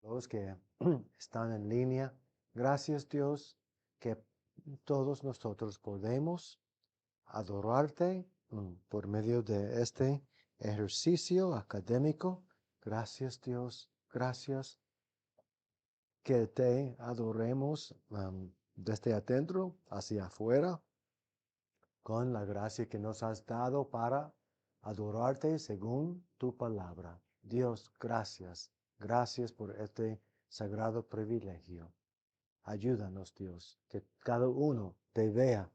los que están en línea. Gracias, Dios, que todos nosotros podemos adorarte por medio de este ejercicio académico. Gracias, Dios. Gracias que te adoremos desde adentro hacia afuera con la gracia que nos has dado para adorarte según tu palabra. Dios, gracias. Gracias por este sagrado privilegio. Ayúdanos, Dios, que cada uno te vea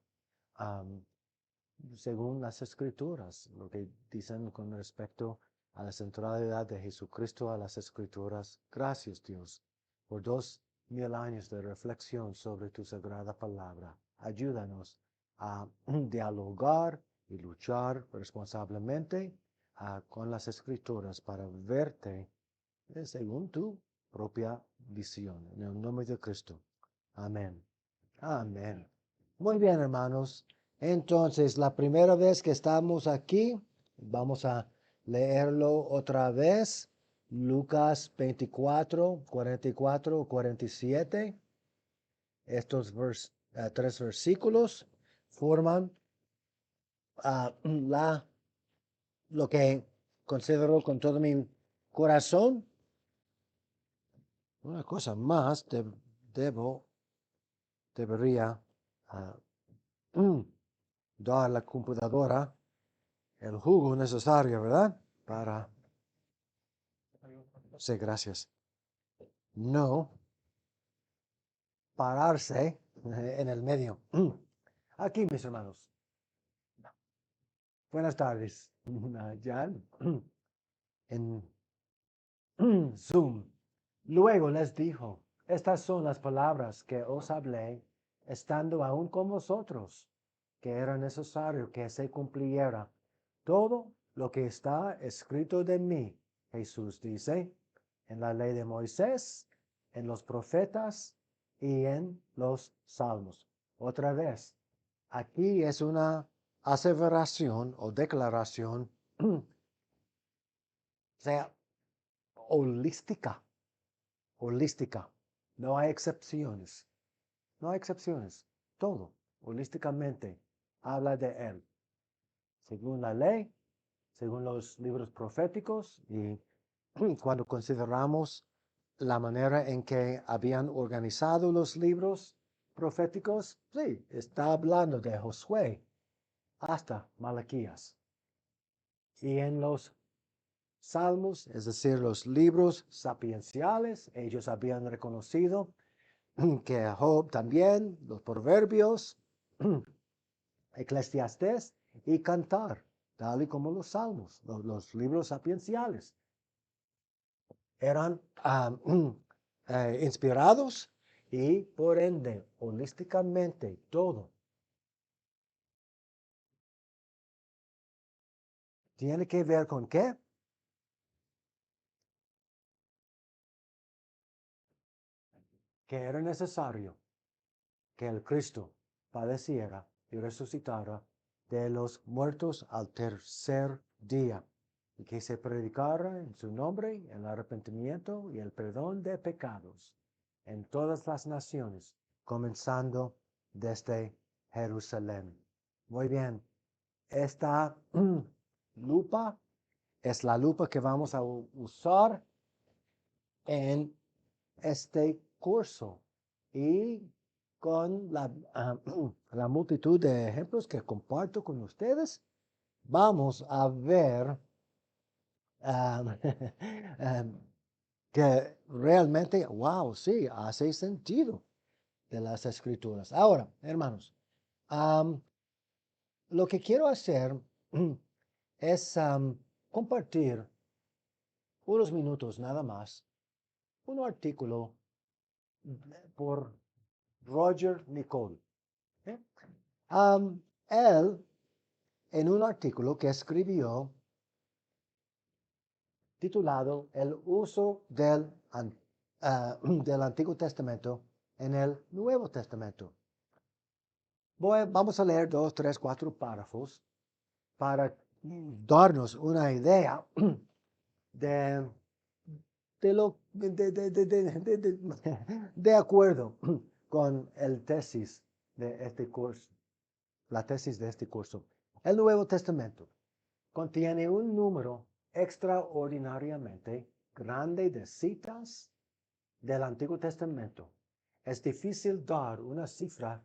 según las Escrituras, lo que dicen con respecto a la centralidad de Jesucristo a las Escrituras. Gracias, Dios, por 2000 años de reflexión sobre tu sagrada palabra. Ayúdanos a dialogar y luchar responsablemente con las Escrituras para verte según tu propia visión. En el nombre de Cristo. Amén. Amén. Muy bien, hermanos. Entonces, la primera vez que estamos aquí, vamos a leerlo otra vez. Lucas 24, 44, 47. Estos tres versículos forman lo que considero con todo mi corazón. Una cosa más debería dar a la computadora el jugo necesario, ¿verdad? Para... Sí, gracias. No pararse en el medio. Aquí, mis hermanos. Buenas tardes. Jan. En Zoom. Luego les dijo, estas son las palabras que os hablé, estando aún con vosotros, que era necesario que se cumpliera todo lo que está escrito de mí. Jesús dice, en la ley de Moisés, en los profetas y en los salmos. Otra vez, aquí es una aseveración o declaración, sea holística. Holística. No hay excepciones. No hay excepciones. Todo, holísticamente, habla de Él. Según la ley, según los libros proféticos y cuando consideramos la manera en que habían organizado los libros proféticos, sí, está hablando de Josué hasta Malaquías. Y en los Salmos, es decir, los libros sapienciales, ellos habían reconocido que Job también, los proverbios, Eclesiastés y Cantar, tal y como los salmos, los libros sapienciales, eran inspirados y por ende, holísticamente, todo tiene que ver con qué? Que era necesario que el Cristo padeciera y resucitara de los muertos al tercer día, y que se predicara en su nombre el arrepentimiento y el perdón de pecados en todas las naciones, comenzando desde Jerusalén. Muy bien, esta lupa es la lupa que vamos a usar en este curso y con la multitud de ejemplos que comparto con ustedes, vamos a ver que realmente, wow, sí, hace sentido de las escrituras. Ahora, hermanos, lo que quiero hacer es compartir unos minutos nada más un artículo por Roger Nicole. ¿Eh? Él, en un artículo que escribió titulado El uso del Antiguo Testamento en el Nuevo Testamento. Vamos a leer 2, 3, 4 párrafos para darnos una idea de de acuerdo con el tesis de este curso, la tesis de este curso. El Nuevo Testamento contiene un número extraordinariamente grande de citas del Antiguo Testamento. Es difícil dar una cifra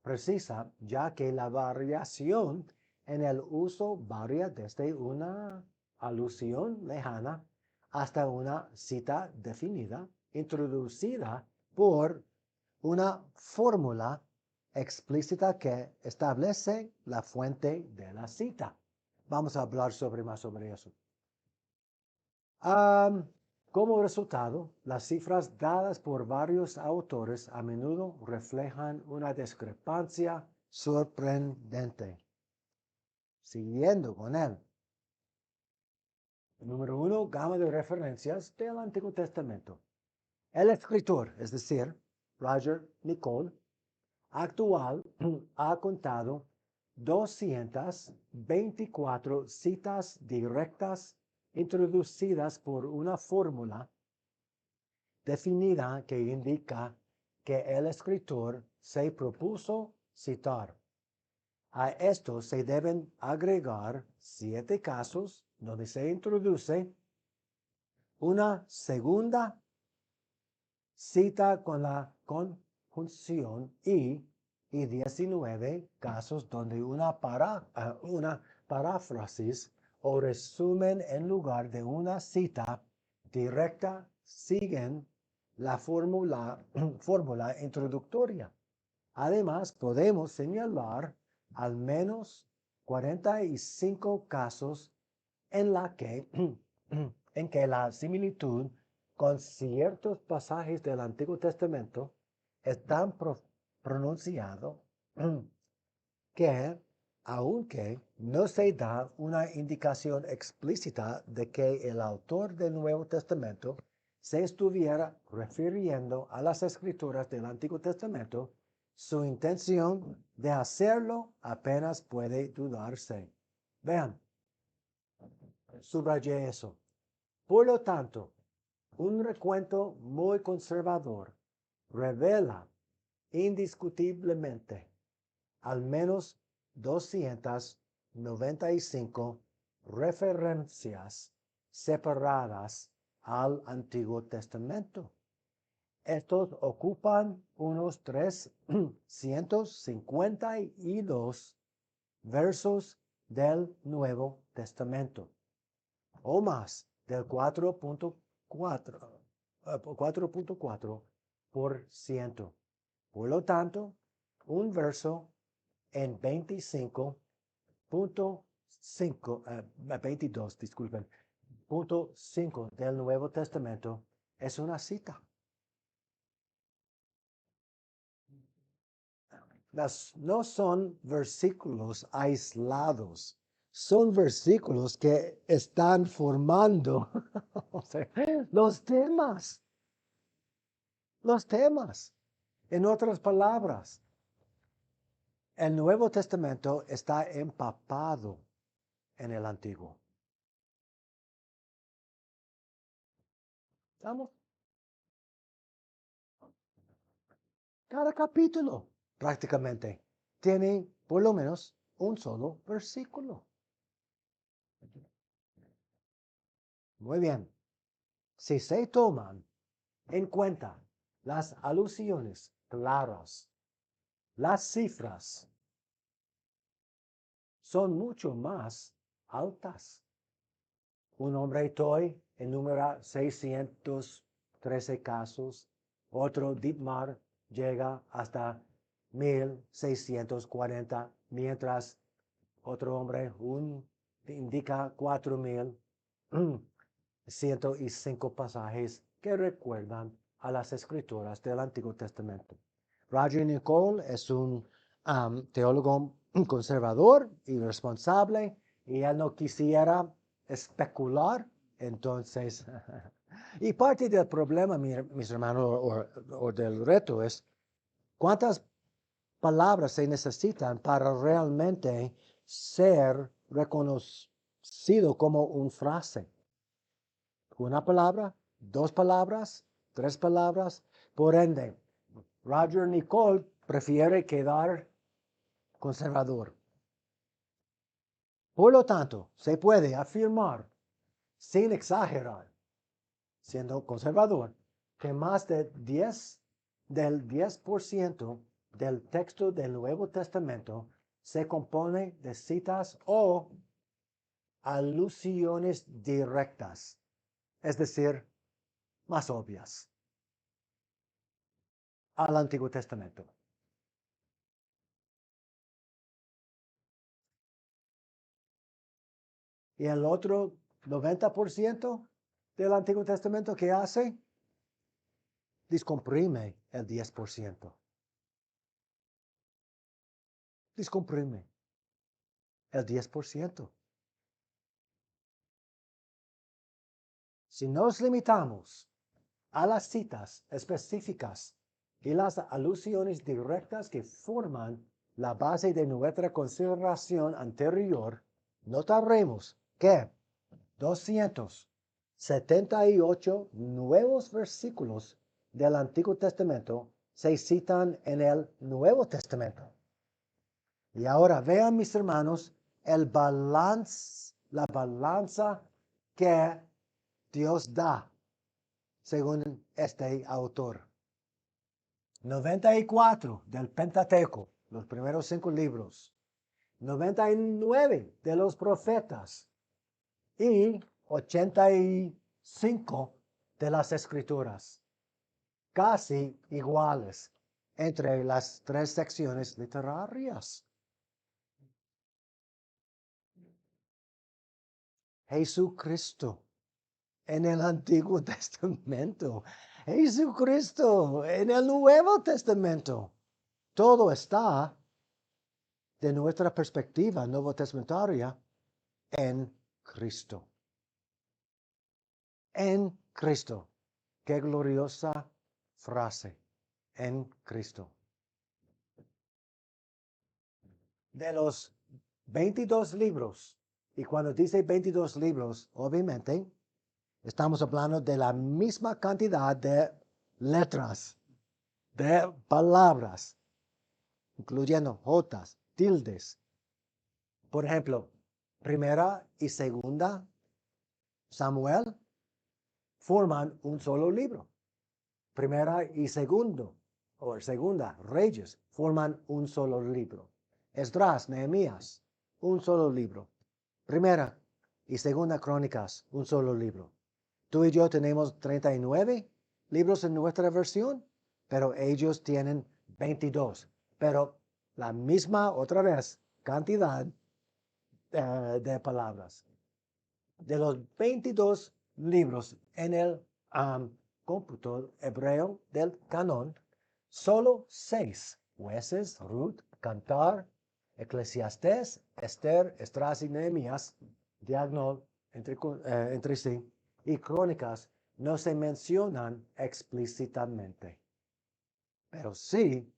precisa, ya que la variación en el uso varía desde una alusión lejana hasta una cita definida, introducida por una fórmula explícita que establece la fuente de la cita. Vamos a hablar más sobre eso. Como resultado, las cifras dadas por varios autores a menudo reflejan una discrepancia sorprendente. Siguiendo con él. Número 1, gama de referencias del Antiguo Testamento. El escritor, es decir, Roger Nicole, actual, ha contado 224 citas directas introducidas por una fórmula definida que indica que el escritor se propuso citar. A esto se deben agregar 7 casos donde se introduce una segunda cita con la conjunción y 19 casos donde una paráfrasis o resumen en lugar de una cita directa siguen la fórmula introductoria. Además, podemos señalar al menos 45 casos en que la similitud con ciertos pasajes del Antiguo Testamento es tan pronunciado que, aunque no se da una indicación explícita de que el autor del Nuevo Testamento se estuviera refiriendo a las escrituras del Antiguo Testamento, su intención de hacerlo apenas puede dudarse. Vean, subrayé eso. Por lo tanto, un recuento muy conservador revela indiscutiblemente al menos 295 referencias separadas al Antiguo Testamento. Estos ocupan unos 352 versos del Nuevo Testamento, o más del 4.4%. Por lo tanto, un verso en 22, del Nuevo Testamento es una cita. No son versículos aislados, son versículos que están formando los temas. Los temas. En otras palabras, el Nuevo Testamento está empapado en el Antiguo. ¿Estamos? Cada capítulo prácticamente tiene por lo menos un solo versículo. Muy bien. Si se toman en cuenta las alusiones claras, las cifras son mucho más altas. Un hombre toy enumera 613 casos, otro Dietmar llega hasta 1640, mientras otro hombre indica 4105 pasajes que recuerdan a las escrituras del Antiguo Testamento. Roger Nicole es un teólogo conservador y responsable, y él no quisiera especular, entonces, y parte del problema, mis hermanos, o del reto es, ¿cuántas palabras se necesitan para realmente ser reconocido como una frase? ¿Una palabra? 2 palabras, 3 palabras. Por ende, Roger Nicole prefiere quedar conservador. Por lo tanto, se puede afirmar, sin exagerar, siendo conservador, que más del 10% del texto del Nuevo Testamento se compone de citas o alusiones directas, es decir, más obvias, al Antiguo Testamento. Y el otro 90% del Antiguo Testamento, ¿qué hace? Descomprime el 10%. Descomprime el 10%. Si nos limitamos a las citas específicas y las alusiones directas que forman la base de nuestra consideración anterior, notaremos que 278 nuevos versículos del Antiguo Testamento se citan en el Nuevo Testamento. Y ahora vean, mis hermanos, la balanza que Dios da, según este autor. 94 del Pentateuco, los primeros 5 libros. 99 de los profetas. Y 85 de las escrituras. Casi iguales entre las 3 secciones literarias. Jesucristo en el Antiguo Testamento. Jesucristo en el Nuevo Testamento. Todo está, de nuestra perspectiva nuevo testamentaria, en Cristo. En Cristo. Qué gloriosa frase. En Cristo. De los 22 libros, y cuando dice 22 libros, obviamente, estamos hablando de la misma cantidad de letras, de palabras, incluyendo jotas, tildes. Por ejemplo, primera y segunda Samuel forman un solo libro. Primera y segundo, o segunda Reyes, forman un solo libro. Esdras, Nehemías, un solo libro. Primera y segunda Crónicas, un solo libro. Tú y yo tenemos 39 libros en nuestra versión, pero ellos tienen 22. Pero la misma, otra vez, cantidad de palabras. De los 22 libros en el cómputo hebreo del canon, solo 6, Jueces, Ruth, Cantar, Eclesiastés, Esther, Esdras y Nehemías, diagonal entre sí, y Crónicas no se mencionan explícitamente, pero sí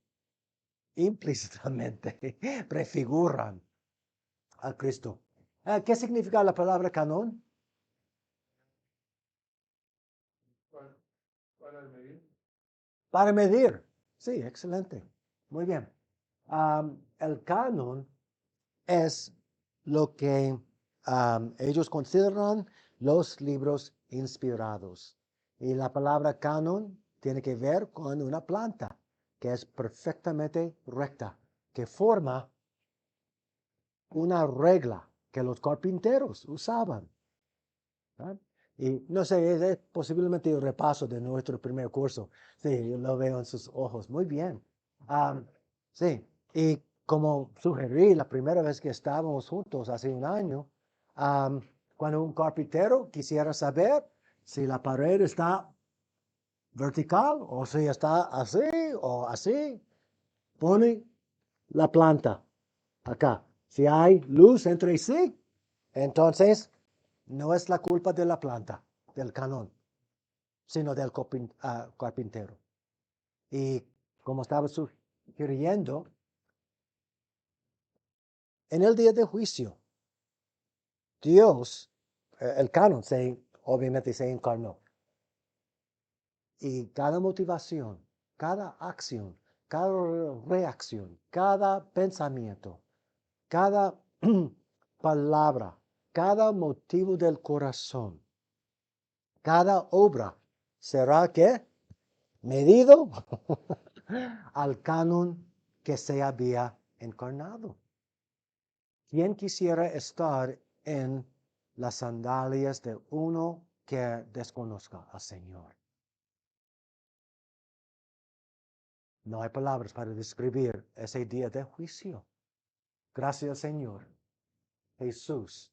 implícitamente prefiguran a Cristo. ¿Qué significa la palabra canon? Para medir. Para medir. Sí, excelente. Muy bien. El canon es lo que ellos consideran los libros inspirados. Y la palabra canon tiene que ver con una planta que es perfectamente recta, que forma una regla que los carpinteros usaban. ¿Ah? Y no sé, es posiblemente el repaso de nuestro primer curso. Sí, yo lo veo en sus ojos. Muy bien. Sí, y como sugerí la primera vez que estábamos juntos hace un año, cuando un carpintero quisiera saber si la pared está vertical o si está así o así, pone la planta acá. Si hay luz entre sí, entonces no es la culpa de la planta, del canon, sino del carpintero. Y como estaba sugiriendo, en el día de juicio, Dios, el canon, obviamente se encarnó. Y cada motivación, cada acción, cada reacción, cada pensamiento, cada palabra, cada motivo del corazón, cada obra será que medido al canon que se había encarnado. ¿Quién quisiera estar en las sandalias de uno que desconozca al Señor? No hay palabras para describir ese día de juicio. Gracias al Señor. Jesús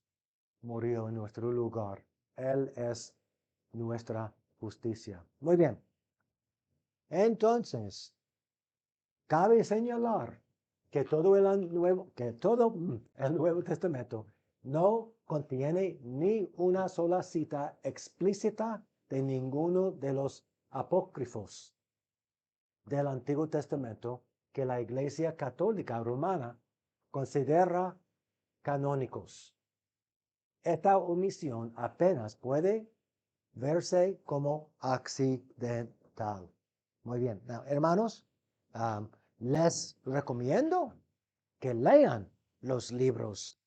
murió en nuestro lugar. Él es nuestra justicia. Muy bien. Entonces, cabe señalar que todo el Nuevo Testamento no contiene ni una sola cita explícita de ninguno de los apócrifos del Antiguo Testamento que la Iglesia Católica Romana considera canónicos. Esta omisión apenas puede verse como accidental. Muy bien, hermanos, les recomiendo que lean los libros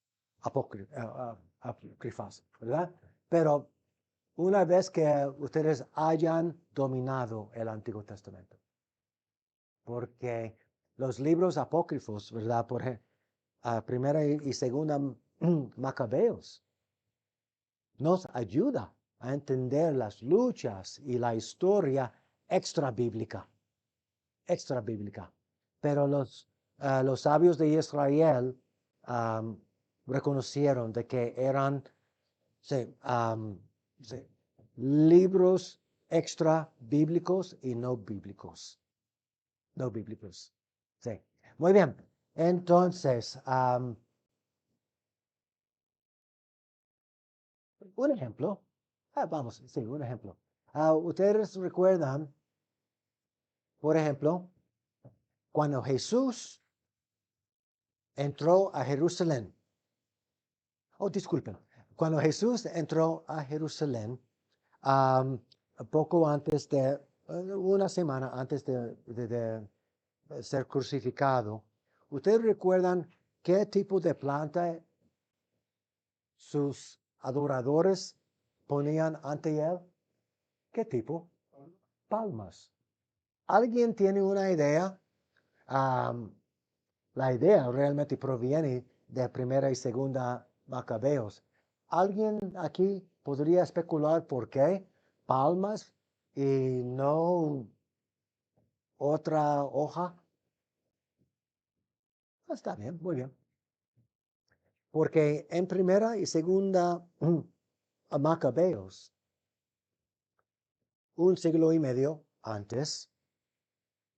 apócrifos, ¿verdad? Pero una vez que ustedes hayan dominado el Antiguo Testamento, porque los libros apócrifos, ¿verdad? Por primera y segunda Macabeos, nos ayuda a entender las luchas y la historia extra bíblica. Pero los sabios de Israel reconocieron de que eran libros extra bíblicos y no bíblicos. No bíblicos. Sí. Muy bien. Entonces, un ejemplo. Un ejemplo. Ustedes recuerdan, por ejemplo, cuando Jesús entró a Jerusalén. Oh, disculpen. Cuando Jesús entró a Jerusalén, poco antes una semana antes de ser crucificado, ¿ustedes recuerdan qué tipo de planta sus adoradores ponían ante él? ¿Qué tipo? Palmas. ¿Alguien tiene una idea? La idea realmente proviene de primera y segunda Macabeos. ¿Alguien aquí podría especular por qué palmas y no otra hoja? Está bien, muy bien. Porque en primera y segunda Macabeos, un siglo y medio antes,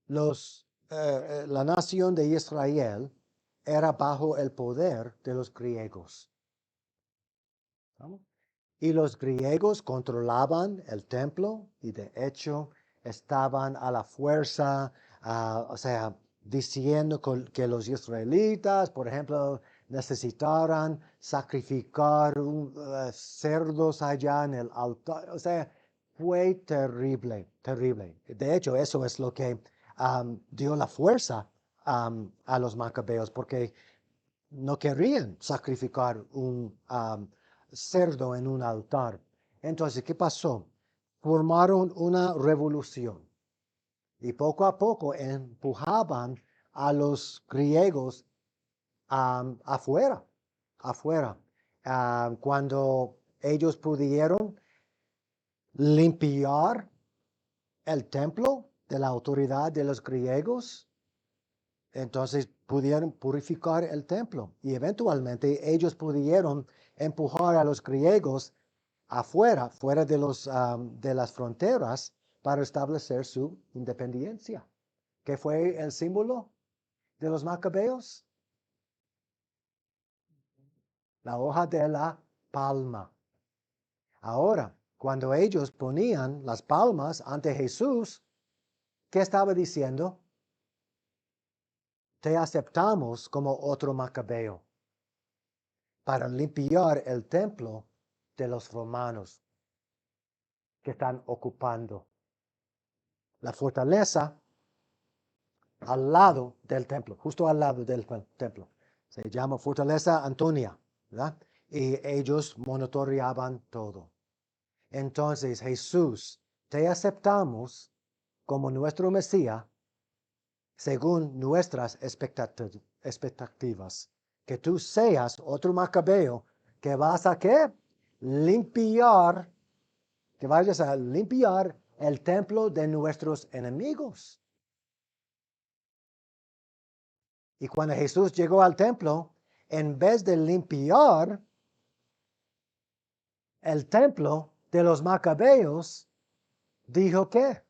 la nación de Israel era bajo el poder de los griegos. ¿No? Y los griegos controlaban el templo y de hecho estaban a la fuerza, o sea, diciendo que los israelitas, por ejemplo, necesitaran sacrificar cerdos allá en el altar. O sea, fue terrible, terrible. De hecho, eso es lo que dio la fuerza a los macabeos, porque no querían sacrificar un cerdo en un altar. Entonces, ¿qué pasó? Formaron una revolución y poco a poco empujaban a los griegos afuera. Cuando ellos pudieron limpiar el templo de la autoridad de los griegos, entonces pudieron purificar el templo y eventualmente ellos pudieron empujar a los griegos fuera de las fronteras para establecer su independencia. ¿Qué fue el símbolo de los macabeos? La hoja de la palma. Ahora, cuando ellos ponían las palmas ante Jesús, ¿qué estaba diciendo? Te aceptamos como otro macabeo para limpiar el templo de los romanos que están ocupando. la fortaleza al lado del templo, justo al lado del templo. Se llama Fortaleza Antonia, ¿verdad? Y ellos monitoreaban todo. Entonces, Jesús, te aceptamos como nuestro Mesías según nuestras expectativas. Que tú seas otro Macabeo que vas a ¿qué? Limpiar, que vayas a limpiar el templo de nuestros enemigos. Y cuando Jesús llegó al templo, en vez de limpiar el templo de los Macabeos, dijo que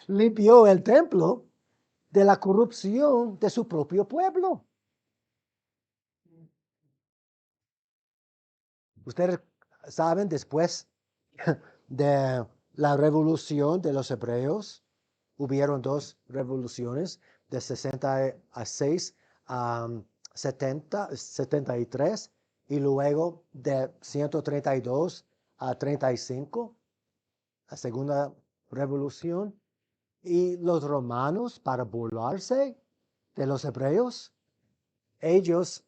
limpió el templo de la corrupción de su propio pueblo. Ustedes saben, después de la revolución de los hebreos, hubieron dos revoluciones de 66 a 73 y luego de 132 a 35, la segunda revolución. Y los romanos, para burlarse de los hebreos, ellos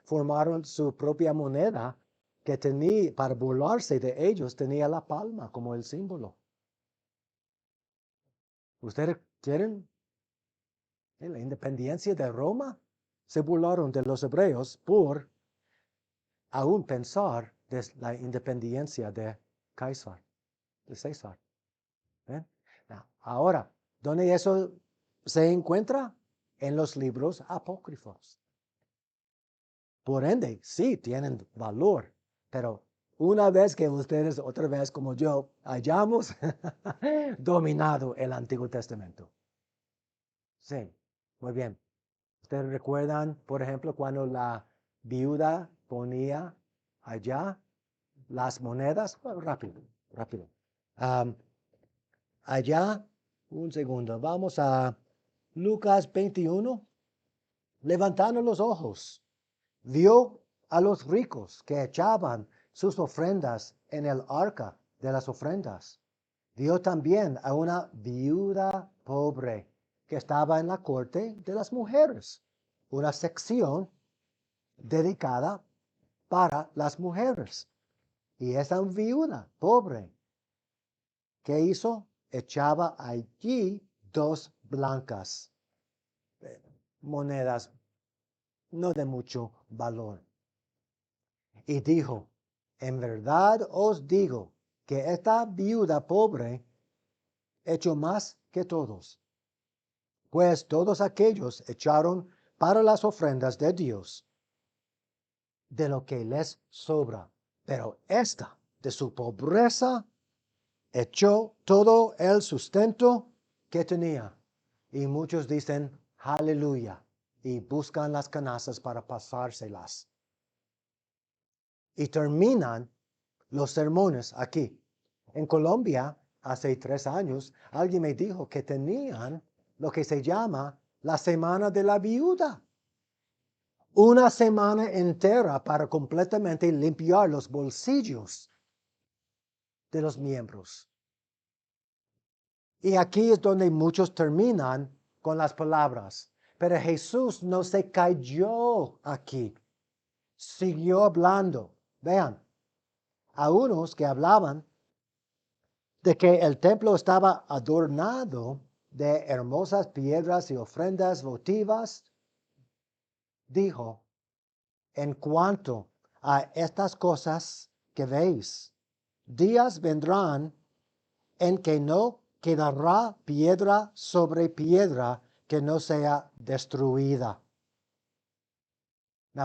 formaron su propia moneda que tenía, para burlarse de ellos, tenía la palma como el símbolo. ¿Ustedes quieren la independencia de Roma? Se burlaron de los hebreos por aún pensar de la independencia de César. ¿Ven? Ahora, ¿dónde eso se encuentra? En los libros apócrifos. Por ende, sí tienen valor, pero una vez que ustedes, otra vez como yo, hayamos dominado el Antiguo Testamento. Sí, muy bien. ¿Ustedes recuerdan, por ejemplo, cuando la viuda ponía allá las monedas? Bueno, rápido, rápido. Allá, un segundo, vamos a Lucas 21. Levantando los ojos, vio a los ricos que echaban sus ofrendas en el arca de las ofrendas. Vio también a una viuda pobre que estaba en la corte de las mujeres, una sección dedicada para las mujeres. Y esa viuda pobre, ¿qué hizo? Echaba allí 2 blancas monedas, no de mucho valor. Y dijo, en verdad os digo que esta viuda pobre echó más que todos, pues todos aquellos echaron para las ofrendas de Dios de lo que les sobra, pero esta de su pobreza echó todo el sustento que tenía. Y muchos dicen, aleluya, y buscan las canastas para pasárselas. Y terminan los sermones aquí. En Colombia, hace 3 años, alguien me dijo que tenían lo que se llama la semana de la viuda. Una semana entera para completamente limpiar los bolsillos de los miembros. Y aquí es donde muchos terminan con las palabras. Pero Jesús no se cayó aquí. Siguió hablando. Vean, a unos que hablaban de que el templo estaba adornado de hermosas piedras y ofrendas votivas, dijo, en cuanto a estas cosas que veis, días vendrán en que no quedará piedra sobre piedra que no sea destruida.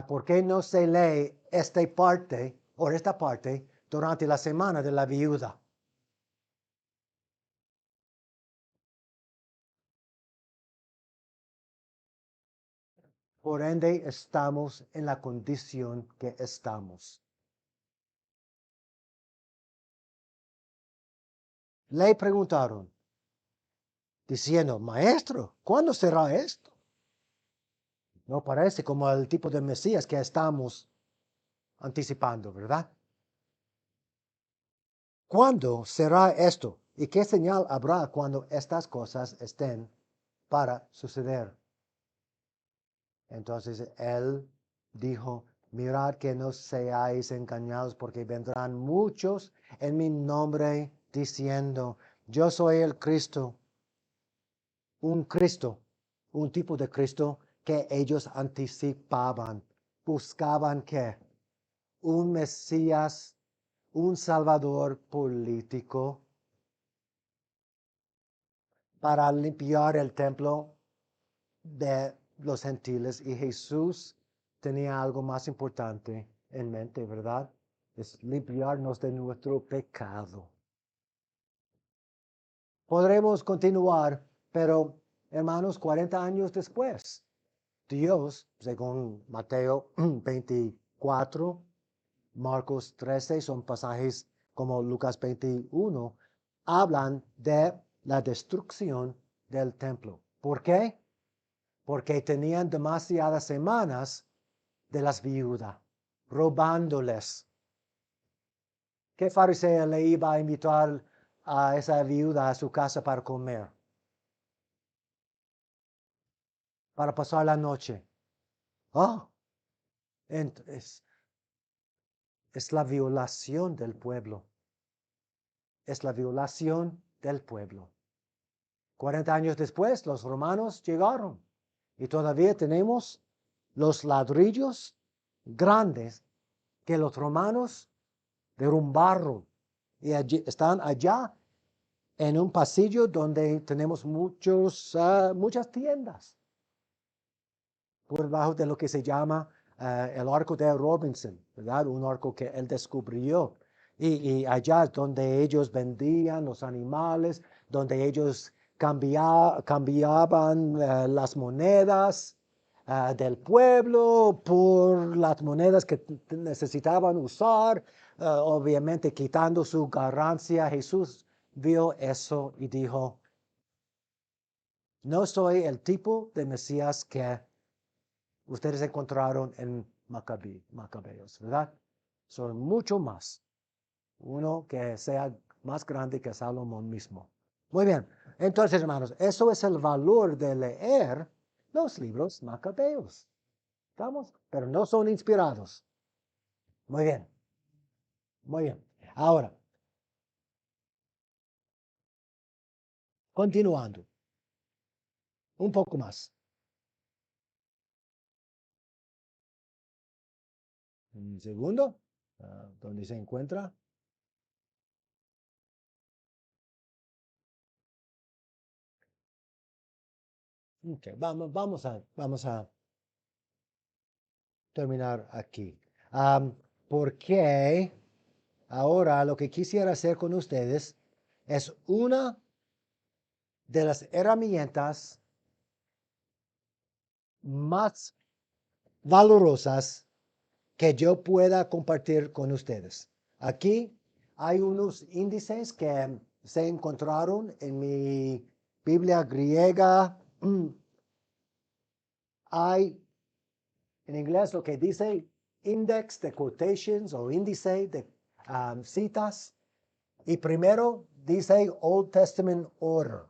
¿Por qué no se lee esta parte durante la semana de la viuda? Por ende, estamos en la condición que estamos. Le preguntaron, diciendo, Maestro, ¿cuándo será esto? No parece como el tipo de Mesías que estamos anticipando, ¿verdad? ¿Cuándo será esto? ¿Y qué señal habrá cuando estas cosas estén para suceder? Entonces él dijo, mirad que no seáis engañados, porque vendrán muchos en mi nombre diciendo, yo soy el Cristo, un tipo de Cristo que ellos anticipaban, buscaban que un Mesías, un Salvador político para limpiar el templo de los gentiles, y Jesús tenía algo más importante en mente, ¿verdad? Es limpiarnos de nuestro pecado. Podremos continuar, pero hermanos, 40 años después, Dios, según Mateo 24, Marcos 13, son pasajes como Lucas 21, hablan de la destrucción del templo. ¿Por qué? Porque tenían demasiadas semanas de las viudas, robándoles. ¿Qué fariseo le iba a invitar a esa viuda a su casa para comer? Para pasar la noche. Oh, es la violación del pueblo. Es la violación del pueblo. 40 años después, los romanos llegaron y todavía tenemos los ladrillos grandes que los romanos derrumbaron y están allá en un pasillo donde tenemos muchas tiendas por debajo de lo que se llama el arco de Robinson, ¿verdad? Un arco que él descubrió. Y allá es donde ellos vendían los animales, donde ellos cambiaban las monedas del pueblo por las monedas que necesitaban usar, obviamente quitando su ganancia. Jesús vio eso y dijo, no soy el tipo de Mesías que ustedes encontraron en Macabeos, ¿verdad? Son mucho más. Uno que sea más grande que Salomón mismo. Muy bien. Entonces, hermanos, eso es el valor de leer los libros Macabeos. ¿Estamos? Pero no son inspirados. Muy bien. Muy bien. Ahora, continuando. Un poco más. Un segundo. ¿Dónde se encuentra? Ok, vamos a terminar aquí. Porque ahora lo que quisiera hacer con ustedes es una de las herramientas más valorosas que yo pueda compartir con ustedes. Aquí hay unos índices que se encontraron en mi Biblia griega. Hay en inglés lo que dice index de quotations o índice de citas. Y primero dice Old Testament order.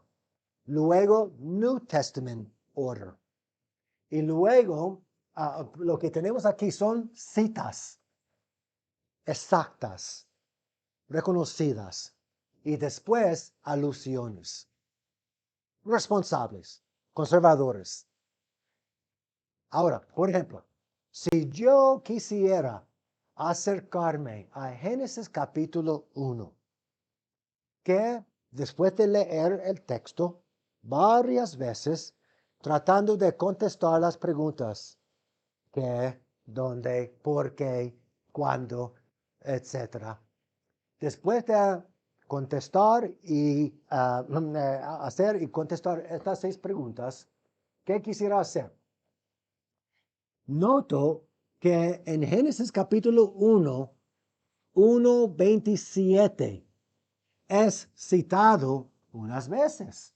Luego New Testament order. Y luego lo que tenemos aquí son citas exactas, reconocidas. Y después alusiones. Responsables, conservadores. Ahora, por ejemplo, si yo quisiera acercarme a Génesis capítulo 1, que después de leer el texto varias veces, tratando de contestar las preguntas, qué, dónde, por qué, cuándo, etcétera. Después de contestar y hacer y contestar estas 6 preguntas, ¿qué quisiera hacer? Noto que en Génesis capítulo 1:27 es citado unas veces.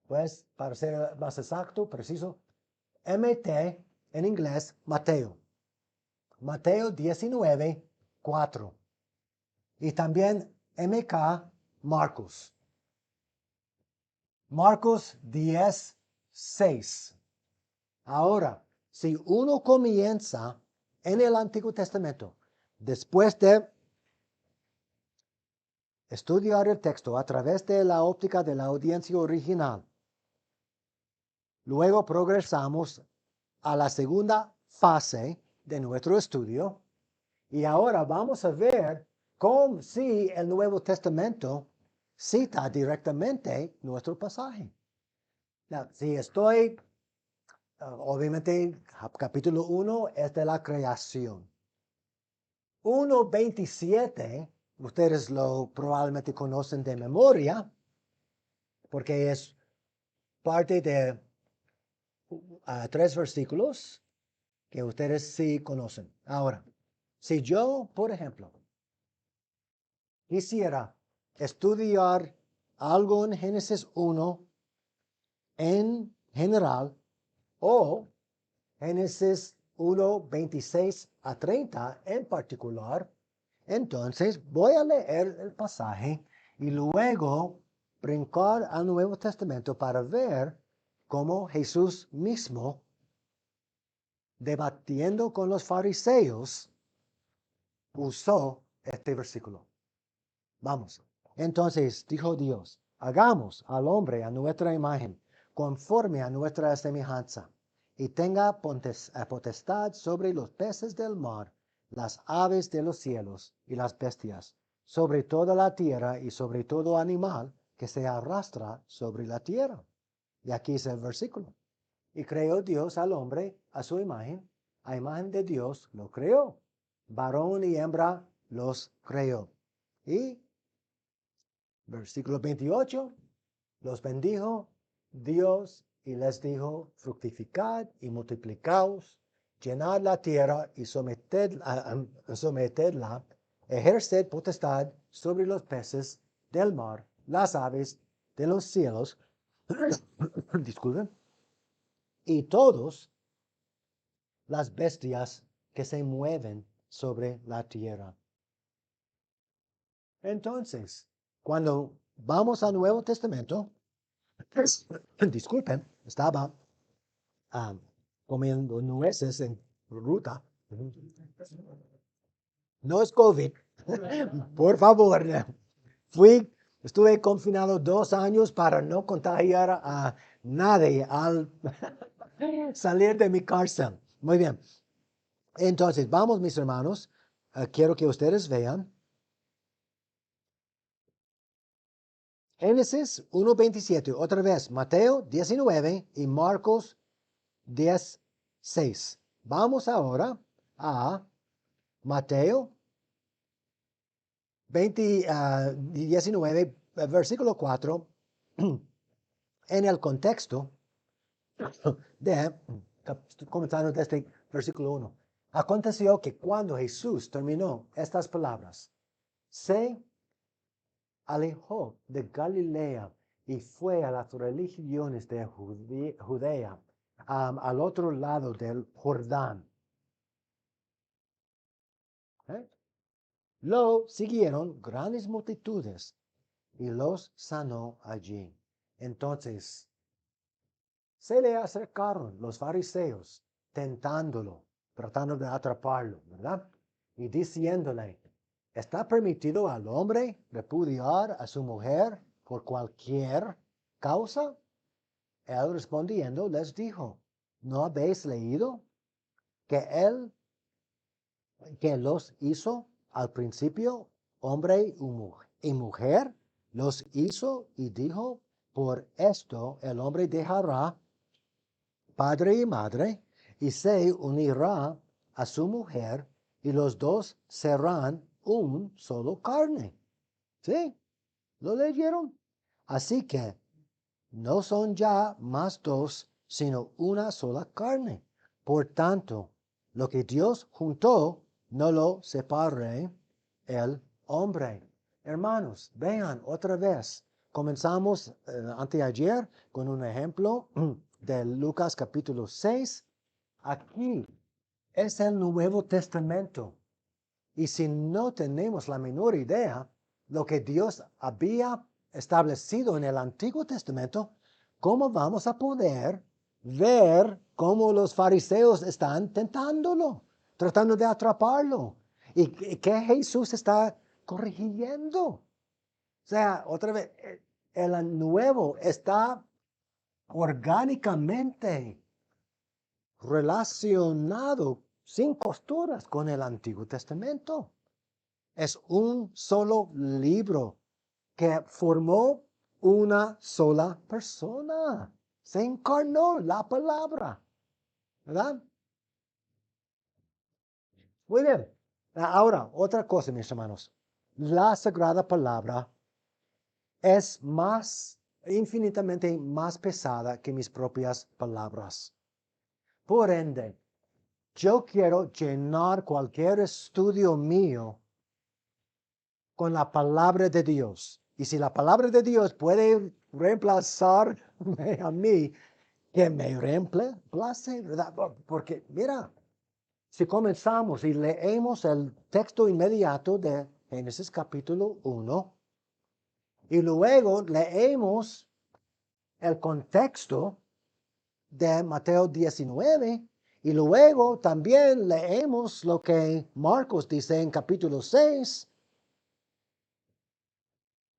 Pues, para ser más exacto, preciso, MT en inglés, Mateo. Mateo 19:4. y también MK Marcos. Marcos 10:6. Ahora, si uno comienza en el Antiguo Testamento, después de estudiar el texto a través de la óptica de la audiencia original, luego progresamos a la segunda fase de nuestro estudio y ahora vamos a ver cómo si el Nuevo Testamento cita directamente nuestro pasaje. Si estoy, obviamente, capítulo 1 es de la creación. 1:27, ustedes lo probablemente conocen de memoria, porque es parte de 3 versículos que ustedes sí conocen. Ahora, si yo, por ejemplo, quisiera estudiar algo en Génesis 1 en general o Génesis 1:26-30 en particular, entonces voy a leer el pasaje y luego brincar al Nuevo Testamento para ver cómo Jesús mismo, debatiendo con los fariseos, usó este versículo. Vamos. Entonces dijo Dios, hagamos al hombre a nuestra imagen, conforme a nuestra semejanza, y tenga potestad sobre los peces del mar, las aves de los cielos y las bestias, sobre toda la tierra y sobre todo animal que se arrastra sobre la tierra. Y aquí es el versículo. Y creó Dios al hombre a su imagen, a imagen de Dios lo creó. Varón y hembra los creó. Y versículo 28, los bendijo Dios y les dijo, fructificad y multiplicaos, llenad la tierra y sometedla, ejerced potestad sobre los peces del mar, las aves de los cielos, disculpen, y todos las bestias que se mueven sobre la tierra. Entonces, cuando vamos al Nuevo Testamento, disculpen, estaba comiendo nueces en ruta. No es COVID, por favor. Estuve confinado 2 años para no contagiar a nadie al salir de mi cárcel. Muy bien. Entonces, vamos, mis hermanos. Quiero que ustedes vean. Génesis 1:27, otra vez, Mateo 19 y Marcos 10:6. Vamos ahora a Mateo 19, versículo 4, en el contexto de, comenzando desde versículo 1. Aconteció que cuando Jesús terminó estas palabras, se alejó de Galilea y fue a las regiones de Judea, al otro lado del Jordán. Lo siguieron grandes multitudes y los sanó allí. Entonces, se le acercaron los fariseos, tentándolo, tratando de atraparlo, ¿verdad? Y diciéndole, ¿está permitido al hombre repudiar a su mujer por cualquier causa? Él respondiendo les dijo, ¿no habéis leído que él que los hizo al principio hombre y mujer? Los hizo y dijo, por esto el hombre dejará padre y madre y se unirá a su mujer y los dos serán un solo carne. ¿Sí? ¿Lo leyeron? Así que no son ya más dos, sino una sola carne. Por tanto, lo que Dios juntó, no lo separe el hombre. Hermanos, vean otra vez. Comenzamos anteayer con un ejemplo de Lucas capítulo 6. Aquí es el Nuevo Testamento. Y si no tenemos la menor idea lo que Dios había establecido en el Antiguo Testamento, ¿cómo vamos a poder ver cómo los fariseos están tentándolo, tratando de atraparlo? Y que Jesús está corrigiendo. O sea, otra vez, el nuevo está orgánicamente relacionado sin costuras con el Antiguo Testamento. Es un solo libro que formó una sola persona. Se encarnó la palabra, ¿verdad? Muy bien. Ahora, otra cosa, mis hermanos. La sagrada palabra es infinitamente más pesada que mis propias palabras. Por ende, yo quiero llenar cualquier estudio mío con la palabra de Dios. Y si la palabra de Dios puede reemplazarme a mí, que me reemplace, ¿verdad? Porque mira, si comenzamos y leemos el texto inmediato de Génesis capítulo 1, y luego leemos el contexto de Mateo 19, y luego también leemos lo que Marcos dice en capítulo 6,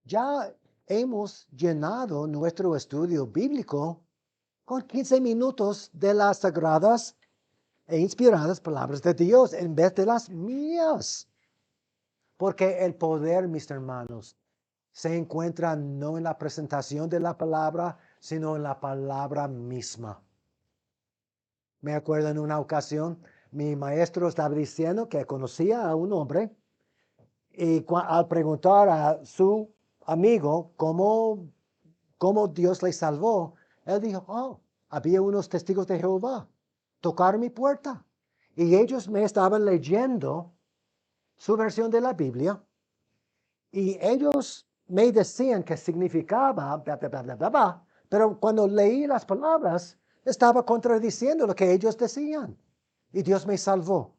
ya hemos llenado nuestro estudio bíblico con 15 minutos de las sagradas e inspiradas palabras de Dios en vez de las mías. Porque el poder, mis hermanos, se encuentra no en la presentación de la palabra, sino en la palabra misma. Me acuerdo en una ocasión, mi maestro estaba diciendo que conocía a un hombre y al preguntar a su amigo cómo Dios le salvó, él dijo, había unos testigos de Jehová, tocaron mi puerta y ellos me estaban leyendo su versión de la Biblia y ellos me decían que significaba bla, bla, bla, bla, bla, bla, pero cuando leí las palabras estaba contradiciendo lo que ellos decían y Dios me salvó.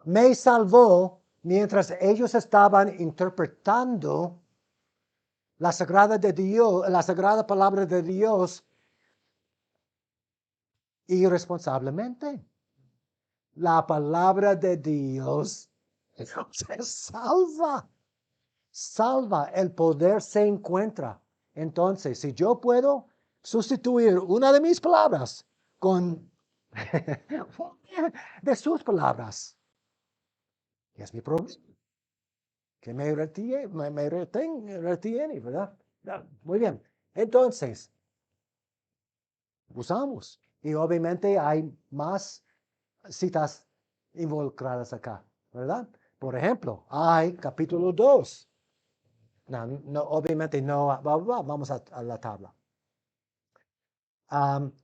Me salvó mientras ellos estaban interpretando la sagrada de Dios, la sagrada palabra de Dios irresponsablemente. La palabra de Dios se salva. Salva. El poder se encuentra. Entonces, si yo puedo sustituir una de mis palabras con de sus palabras, es mi problema. Que me retiene, ¿verdad? Muy bien. Entonces, usamos. Y obviamente hay más citas involucradas acá, ¿verdad? Por ejemplo, hay capítulo 2. No, obviamente no, vamos a la tabla.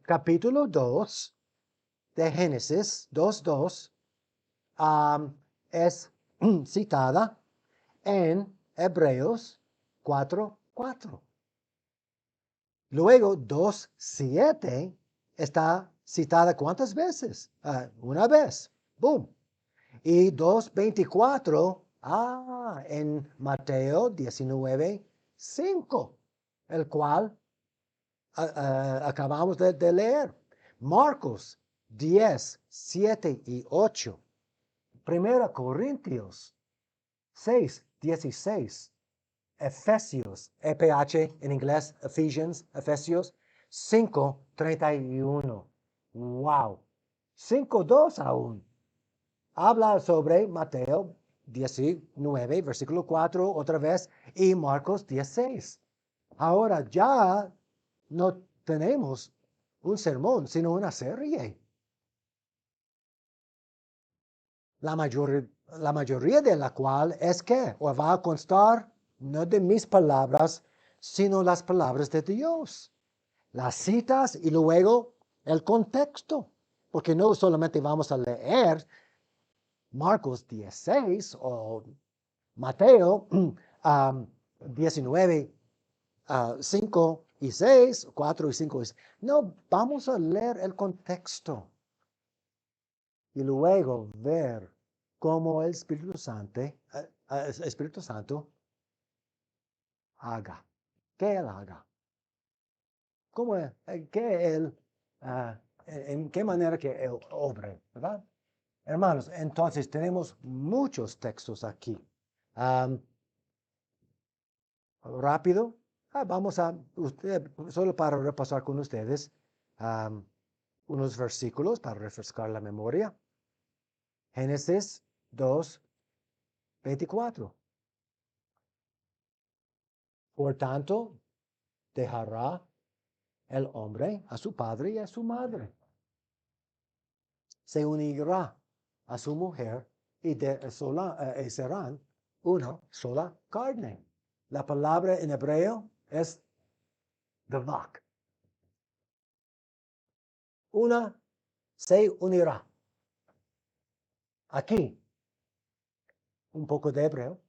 Capítulo 2 de Génesis 2:2 es citada en Hebreos 4:4. Luego 2:7 está citada ¿cuántas veces? Una vez. Boom. Y 2:24 en Mateo 19:5, el cual acabamos de leer. Marcos 10:7 y 8. Primera Corintios 6:16. Efesios, EPH en inglés, Ephesians, Efesios 5:31. Wow. 5:2 aún. Habla sobre Mateo 19, versículo 4, otra vez, y Marcos 16. Ahora ya no tenemos un sermón, sino una serie. La mayoría de la cual es que, o va a constar, no de mis palabras, sino las palabras de Dios. Las citas y luego el contexto. Porque no solamente vamos a leer Marcos 16 o Mateo 19, 5 y 6, 4 y 5 y 6. No, vamos a leer el contexto y luego ver como el Espíritu Santo haga. Que Él haga. ¿Cómo que Él, en qué manera que Él obre, ¿verdad? Hermanos, entonces tenemos muchos textos aquí. Rápido, vamos a, solo para repasar con ustedes unos versículos para refrescar la memoria. Génesis 2:24. Por tanto, dejará el hombre a su padre y a su madre. Se unirá a su mujer y serán una sola carne. La palabra en hebreo es davak. Una se unirá. Aquí, un poco de hebreo.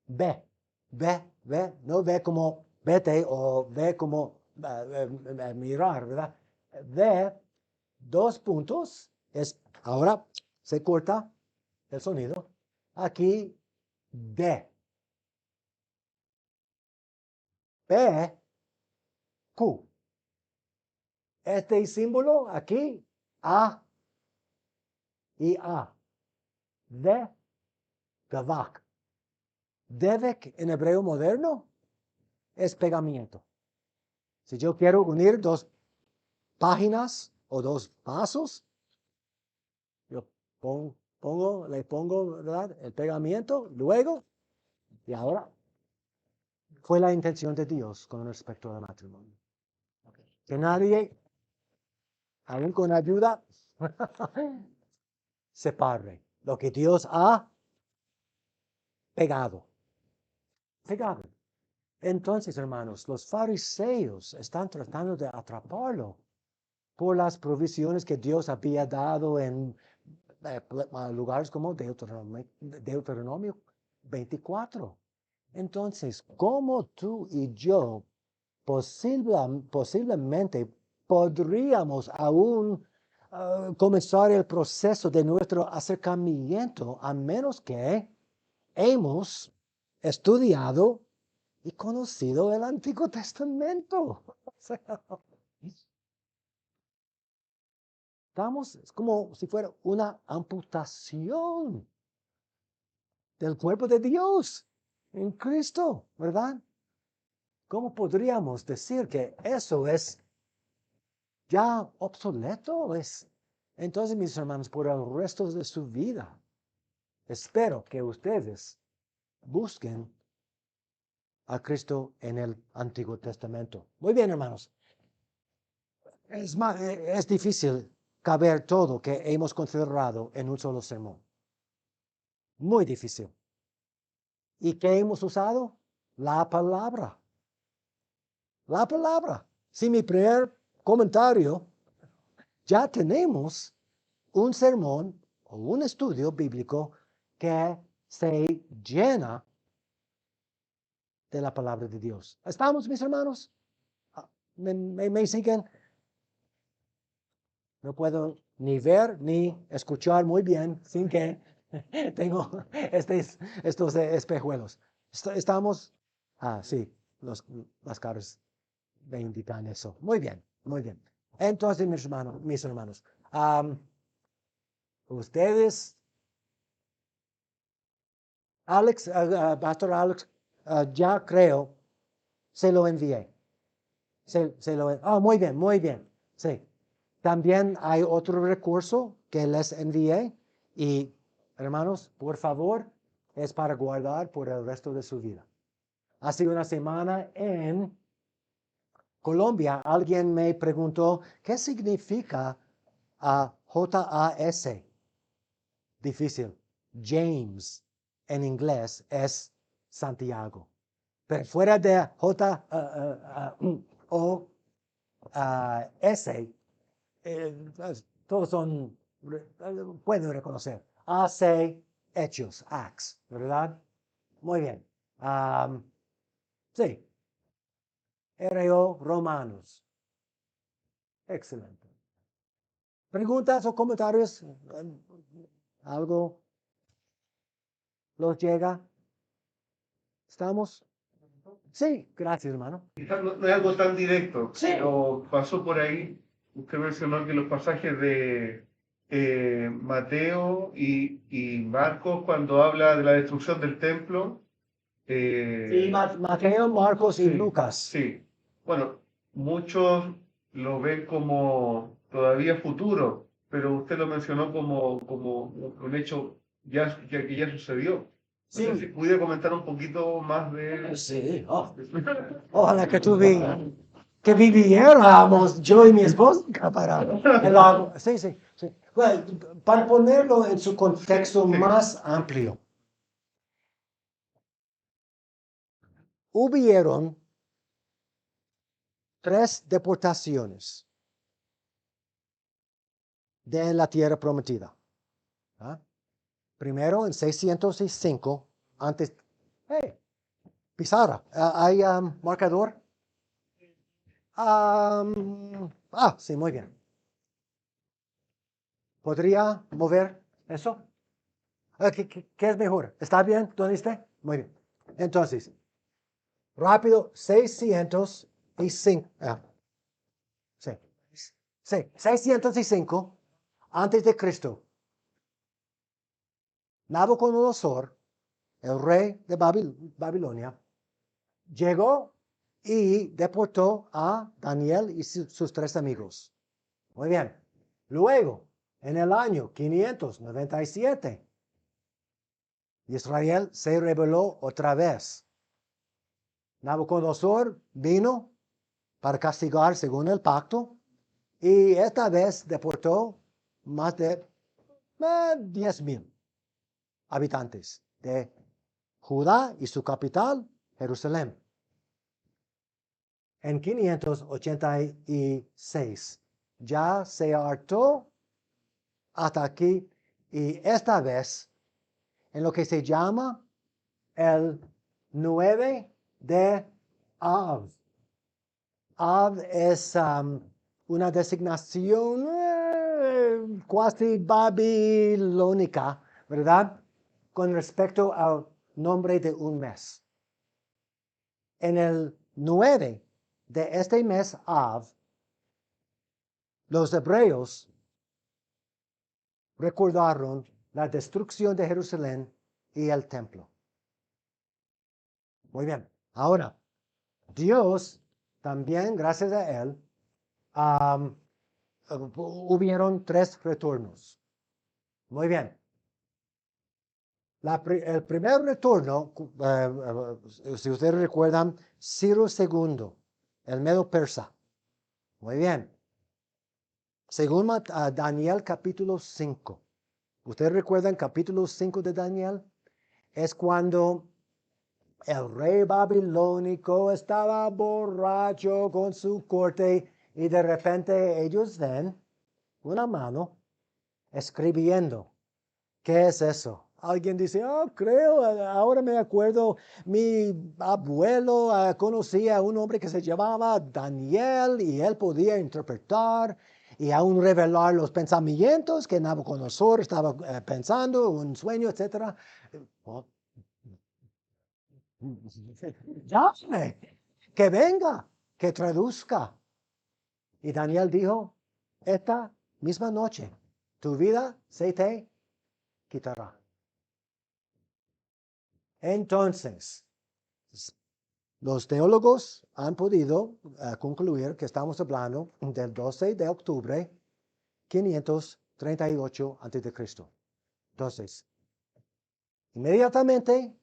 Ve, no ve como vete o ve como mirar, ¿verdad? Ve, 2 puntos, ahora se corta el sonido. Aquí, ve. P, Q. Este símbolo aquí, A y A. De, gavak. Devek en hebreo moderno es pegamiento. Si yo quiero unir 2 páginas o 2 vasos, yo le pongo, ¿verdad? El pegamiento, luego, y ahora fue la intención de Dios con respecto al matrimonio. Que nadie, aún con ayuda, separe lo que Dios ha pegado. Entonces, hermanos, los fariseos están tratando de atraparlo por las provisiones que Dios había dado en lugares como Deuteronomio 24. Entonces, ¿cómo tú y yo posiblemente podríamos aún comenzar el proceso de nuestro acercamiento a menos que hemos estudiado y conocido el Antiguo Testamento? Es como si fuera una amputación del cuerpo de Dios en Cristo, ¿verdad? ¿Cómo podríamos decir que eso es ya obsoleto? Entonces, mis hermanos, por el resto de su vida, espero que ustedes busquen a Cristo en el Antiguo Testamento. Muy bien, hermanos. Es difícil caber todo que hemos considerado en un solo sermón. Muy difícil. ¿Y qué hemos usado? La palabra. La palabra. Si mi primer comentario, ya tenemos un sermón o un estudio bíblico que se llena de la palabra de Dios. ¿Estamos, mis hermanos? ¿Me siguen? No puedo ni ver ni escuchar muy bien sin que tengo estos espejuelos. ¿Estamos? Sí, las caras me indican eso. Muy bien, muy bien. Entonces, mis hermanos, ustedes, Pastor Alex, ya creo, se lo envié. Muy bien, muy bien. Sí. También hay otro recurso que les envié y, hermanos, por favor, es para guardar por el resto de su vida. Hace una semana en Colombia, alguien me preguntó, ¿qué significa JAS? Difícil. James en inglés es Santiago. Pero fuera de JOS, todos son, pueden reconocer. AC, hechos, acts, ¿verdad? Muy bien. Sí. RO, Romanos. Excelente. ¿Preguntas o comentarios? ¿Algo? los llega. ¿Estamos? Sí, gracias, hermano. Quizás no es algo tan directo, Sí. pero pasó por ahí. Usted mencionó que los pasajes de Mateo y Marcos, cuando habla de la destrucción del templo, Sí, Mateo, Marcos y sí, Lucas. sí. Bueno, muchos lo ven como todavía futuro, pero usted lo mencionó como un hecho que ya sucedió. No sé si Sí, pudiera comentar un poquito más de... sí. Ojalá que viviéramos yo y mi esposa para el agua. Sí, sí, sí. Bueno, para ponerlo en su contexto Sí. más amplio. Hubieron 3 deportaciones de la tierra prometida. ¿Ah? Primero en 605, antes. Hey, pizarra, ¿hay marcador? Sí, muy bien. ¿Podría mover eso? ¿Qué es mejor? ¿Está bien? ¿Dónde esté? Muy bien. Entonces, rápido, 605. Sí, sí, 605 antes de Cristo. Nabucodonosor, el rey de Babilonia, llegó y deportó a Daniel y sus 3 amigos. Muy bien. Luego, en el año 597, Israel se rebeló otra vez. Nabucodonosor vino para castigar según el pacto y esta vez deportó más de 10,000 habitantes de Judá y su capital, Jerusalén. En 586 ya se hartó hasta aquí y esta vez en lo que se llama el 9 de Av. Av es una designación cuasi babilónica, ¿verdad? Con respecto al nombre de un mes. En el 9 de este mes Av, los hebreos recordaron la destrucción de Jerusalén y el templo. Muy bien. Ahora, Dios también, gracias a Él, hubieron 3 retornos. Muy bien. El primer retorno, si ustedes recuerdan, Ciro II, el Medo Persa. Muy bien. Según Daniel capítulo 5. ¿Ustedes recuerdan capítulo 5 de Daniel? Es cuando el rey babilónico estaba borracho con su corte y de repente ellos ven una mano escribiendo. ¿Qué es eso? Alguien dice, creo, ahora me acuerdo, mi abuelo conocía a un hombre que se llamaba Daniel y él podía interpretar y aún revelar los pensamientos que Nabucodonosor estaba pensando, un sueño, etc. Oh, llame, que venga, que traduzca. Y Daniel dijo, esta misma noche tu vida se te quitará. Entonces, los teólogos han podido concluir que estamos hablando del 12 de octubre 538 a.C. Entonces, inmediatamente,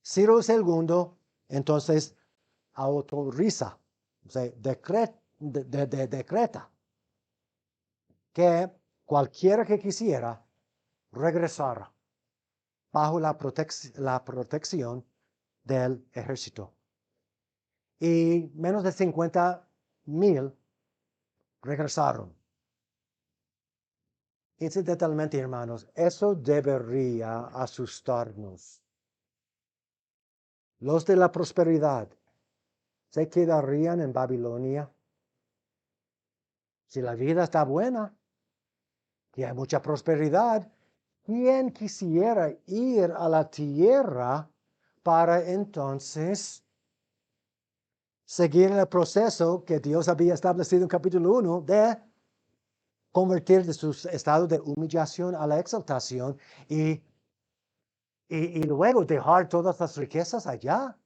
Ciro II entonces autoriza, o sea, decreta que cualquiera que quisiera regresara bajo la protección del ejército. Y menos de 50,000 regresaron. Incidentalmente, hermanos, eso debería asustarnos. Los de la prosperidad se quedarían en Babilonia. Si la vida está buena y hay mucha prosperidad, ¿quién quisiera ir a la tierra para entonces seguir el proceso que Dios había establecido en capítulo 1 de convertir de su estado de humillación a la exaltación y luego dejar todas las riquezas allá?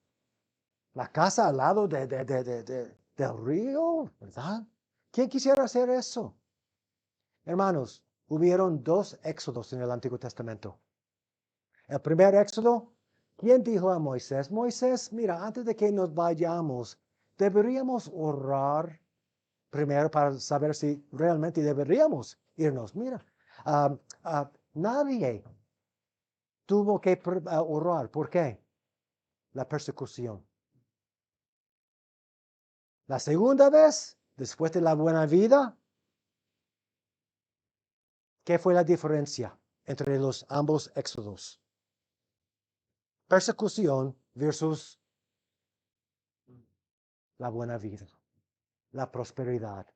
La casa al lado del río, ¿verdad? ¿Quién quisiera hacer eso? Hermanos, hubieron dos éxodos en el Antiguo Testamento. El primer éxodo, ¿quién dijo a Moisés? Moisés, mira, antes de que nos vayamos, deberíamos orar primero para saber si realmente deberíamos irnos. Mira, nadie tuvo que orar. ¿Por qué? La persecución. La segunda vez, después de la buena vida, ¿qué fue la diferencia entre los ambos éxodos? Persecución versus la buena vida, la prosperidad.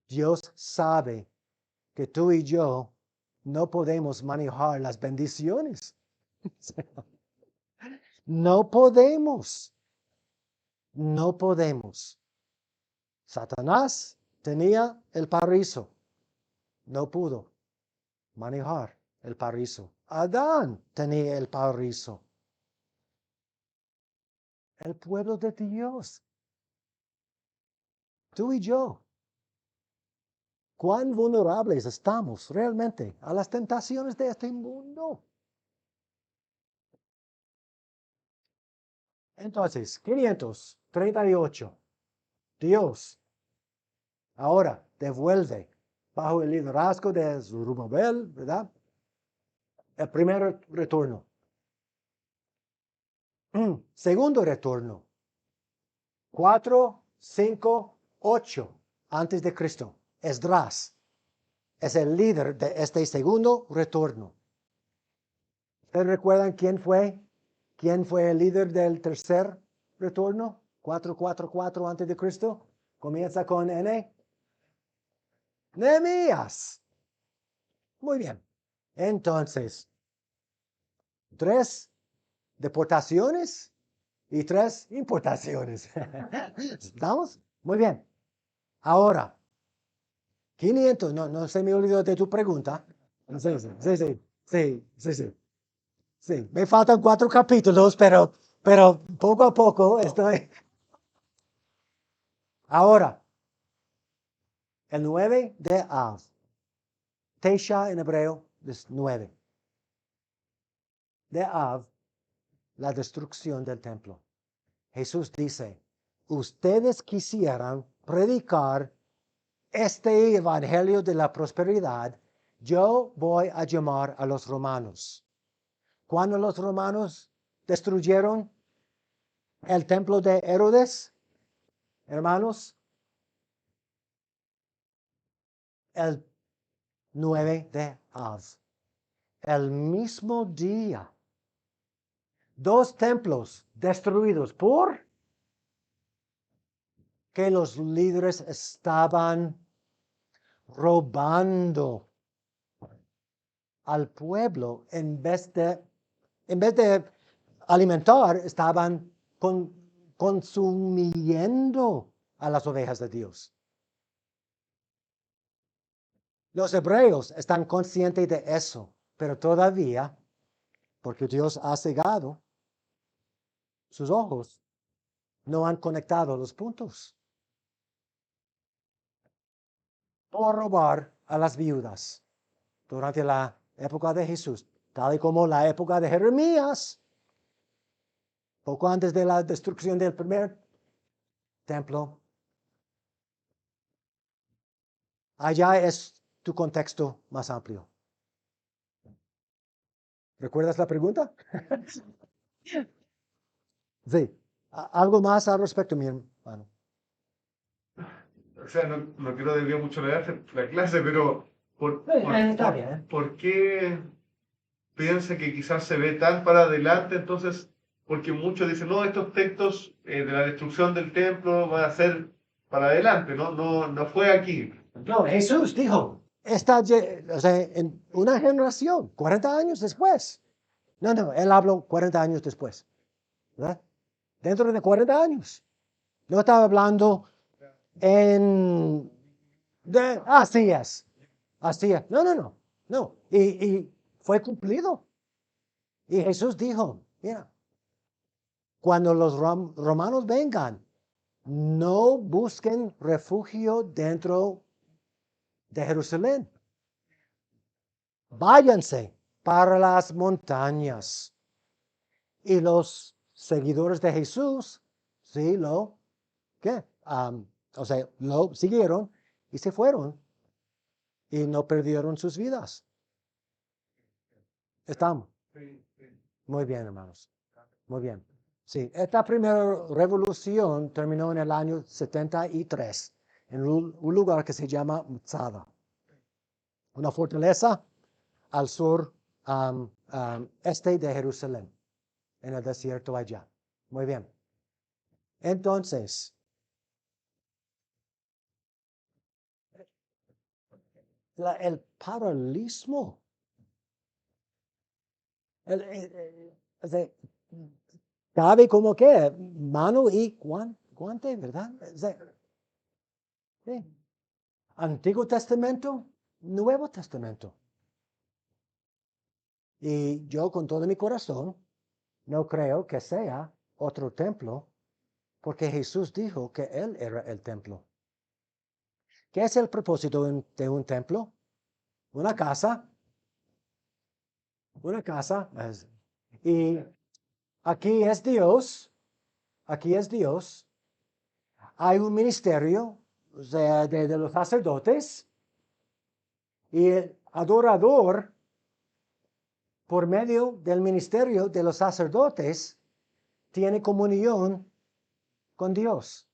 Dios sabe que tú y yo no podemos manejar las bendiciones. No podemos. No podemos. Satanás tenía el paraíso. No pudo manejar el paraíso. Adán tenía el paraíso. El pueblo de Dios. Tú y yo. Cuán vulnerables estamos realmente a las tentaciones de este mundo. Entonces, 538. Dios ahora devuelve bajo el liderazgo de Zorobabel, ¿verdad? El primer retorno. Segundo retorno. 4, 5, 8 antes de Cristo. Esdras es el líder de este segundo retorno. ¿Ustedes recuerdan quién fue? ¿Quién fue el líder del tercer retorno? 444 antes de Cristo. Comienza con N. Nehemías. Muy bien. Entonces, 3 deportaciones y 3 importaciones. ¿Estamos? Muy bien. Ahora, 500, no se me olvidó de tu pregunta. Sí. Me faltan 4 capítulos, pero poco a poco estoy. Ahora, el 9 de Av. Tesha en hebreo es 9. De Av, la destrucción del templo. Jesús dice, ustedes quisieran predicar este evangelio de la prosperidad, yo voy a llamar a los romanos. Cuando los romanos destruyeron el templo de Herodes, hermanos, el 9 de Av, el mismo día, 2 templos destruidos por que los líderes estaban robando al pueblo en vez de alimentar, estaban consumiendo a las ovejas de Dios. Los hebreos están conscientes de eso, pero todavía, porque Dios ha cegado sus ojos, no han conectado los puntos. Por robar a las viudas durante la época de Jesús, tal y como la época de Jeremías, poco antes de la destrucción del primer templo. Allá es tu contexto más amplio. ¿Recuerdas la pregunta? Sí. ¿Algo más al respecto, mi hermano? O sea, no quiero desviar mucho la clase, pero Está bien. ¿por qué piensa que quizás se ve tan para adelante? Entonces, porque muchos dicen, no, estos textos de la destrucción del templo van a ser para adelante, no fue aquí. No, Jesús dijo, o sea, en una generación, 40 años después. No, él habló 40 años después, ¿verdad? Dentro de 40 años. No estaba hablando así es, así es. No. Y fue cumplido. Y Jesús dijo, mira, cuando los romanos vengan, no busquen refugio dentro de Jerusalén. Váyanse para las montañas. Y los seguidores de Jesús, sí, lo siguieron y se fueron y no perdieron sus vidas. Estamos. Muy bien, hermanos. Muy bien. Sí, esta primera revolución terminó en el año 73, en un lugar que se llama Masada, una fortaleza al sur este de Jerusalén, en el desierto allá. Muy bien. Entonces, el paralelismo, o sea, cabe como que mano y guante, ¿verdad? O sea, sí. Antiguo Testamento, Nuevo Testamento. Y yo con todo mi corazón no creo que sea otro templo, porque Jesús dijo que Él era el templo. ¿Qué es el propósito de un templo? Una casa. Una casa. Y aquí es Dios. Aquí es Dios. Hay un ministerio de los sacerdotes. Y el adorador, por medio del ministerio de los sacerdotes, tiene comunión con Dios.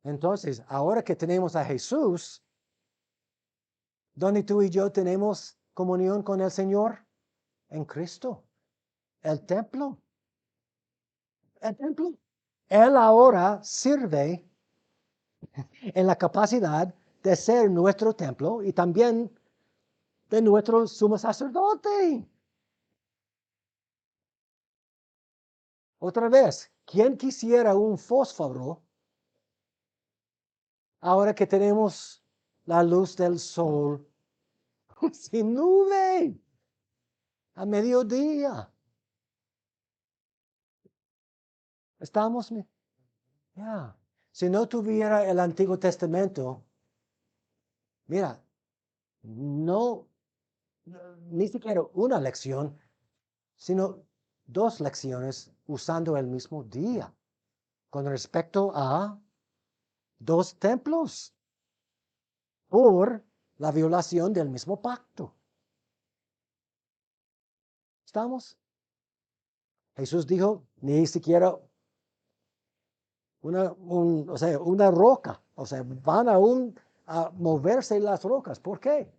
Entonces, ahora que tenemos a Jesús, ¿dónde tú y yo tenemos comunión con el Señor? En Cristo. El templo. El templo. Él ahora sirve en la capacidad de ser nuestro templo y también de nuestro sumo sacerdote. Otra vez, ¿quién quisiera un fósforo ahora que tenemos la luz del sol sin nube a mediodía? Estamos, ya. Si no tuviera el Antiguo Testamento, mira, no, ni siquiera una lección, sino dos lecciones usando el mismo día con respecto a dos templos por la violación del mismo pacto. ¿Estamos? Jesús dijo, ni siquiera una roca, van a moverse las rocas. ¿Por qué?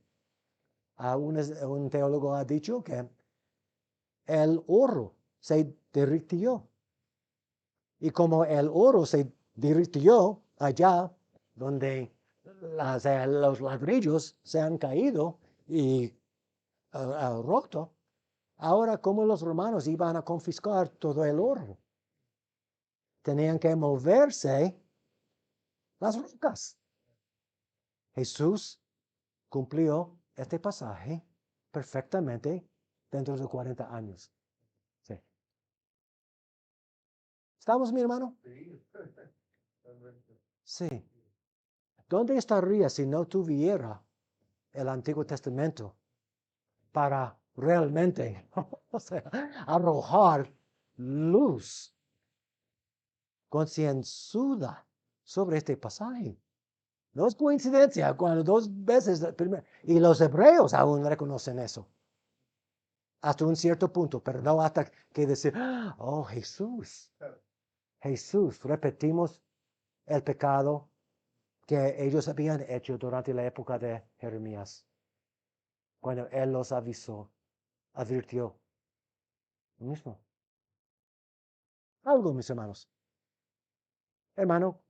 Un teólogo ha dicho que el oro se derritió. Y como el oro se derritió allá donde los ladrillos se han caído y roto, ahora como los romanos iban a confiscar todo el oro, tenían que moverse las rocas. Jesús cumplió este pasaje perfectamente dentro de 40 años. Sí. ¿Estamos, mi hermano? Sí. ¿Dónde estaría si no tuviera el Antiguo Testamento para realmente, arrojar luz concienzuda sobre este pasaje? No es coincidencia cuando dos veces, y los hebreos aún reconocen eso, hasta un cierto punto, pero no hasta que decir, oh Jesús, repetimos el pecado que ellos habían hecho durante la época de Jeremías, cuando él los avisó, advirtió. Lo mismo. Algo, mis hermanos. Hermano,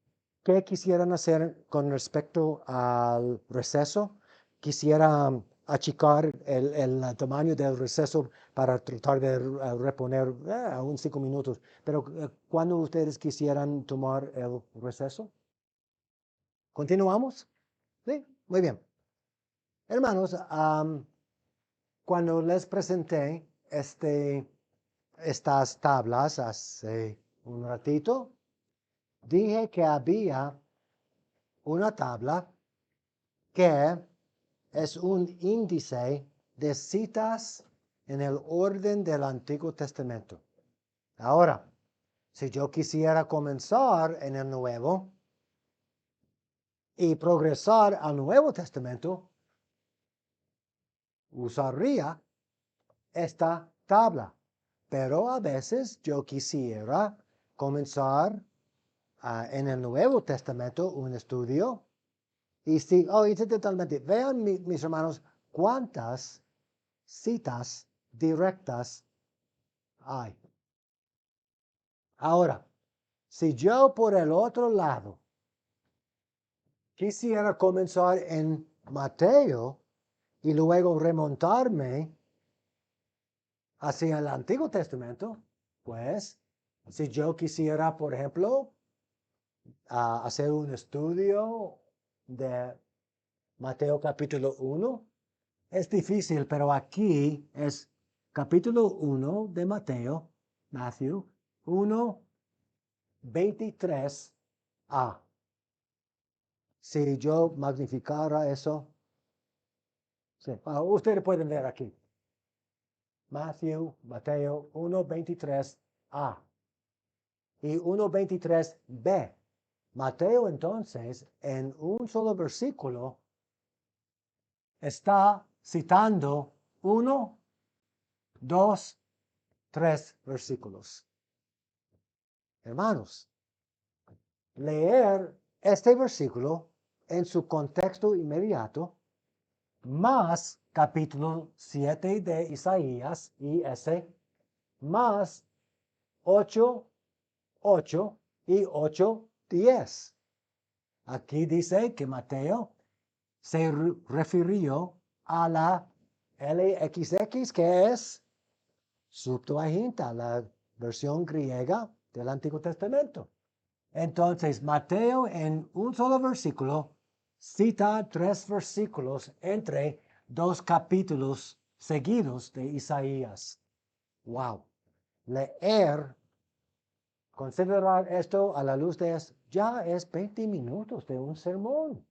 ¿Qué quisieran hacer con respecto al receso? Quisiera achicar el tamaño del receso para tratar de reponer aún 5 minutos. Pero ¿cuándo ustedes quisieran tomar el receso? ¿Continuamos? Sí, muy bien. Hermanos, cuando les presenté estas tablas hace un ratito, dije que había una tabla que es un índice de citas en el orden del Antiguo Testamento. Ahora, si yo quisiera comenzar en el Nuevo y progresar al Nuevo Testamento, usaría esta tabla. Pero a veces yo quisiera comenzar en el Nuevo Testamento un estudio. Y sí, totalmente. Vean, mis hermanos, cuántas citas directas hay. Ahora, si yo por el otro lado quisiera comenzar en Mateo y luego remontarme hacia el Antiguo Testamento, pues, si yo quisiera, por ejemplo, hacer un estudio de Mateo capítulo 1, es difícil, pero aquí es capítulo 1 de Mateo, Matthew 1, 23a. Si yo magnificara eso, sí. Ustedes pueden ver aquí. Mateo 1, 23a y 1, 23b. Mateo entonces, en un solo versículo, está citando 1, 2, 3 versículos. Hermanos, leer este versículo en su contexto inmediato, más capítulo 7 de Isaías y ese, más 8, 8 y 8, 10. Aquí dice que Mateo se refirió a la LXX, que es Septuaginta, la versión griega del Antiguo Testamento. Entonces, Mateo en un solo versículo cita 3 versículos entre 2 capítulos seguidos de Isaías. Wow. Leer, considerar esto a la luz de esto, ya es 20 minutos de un sermón.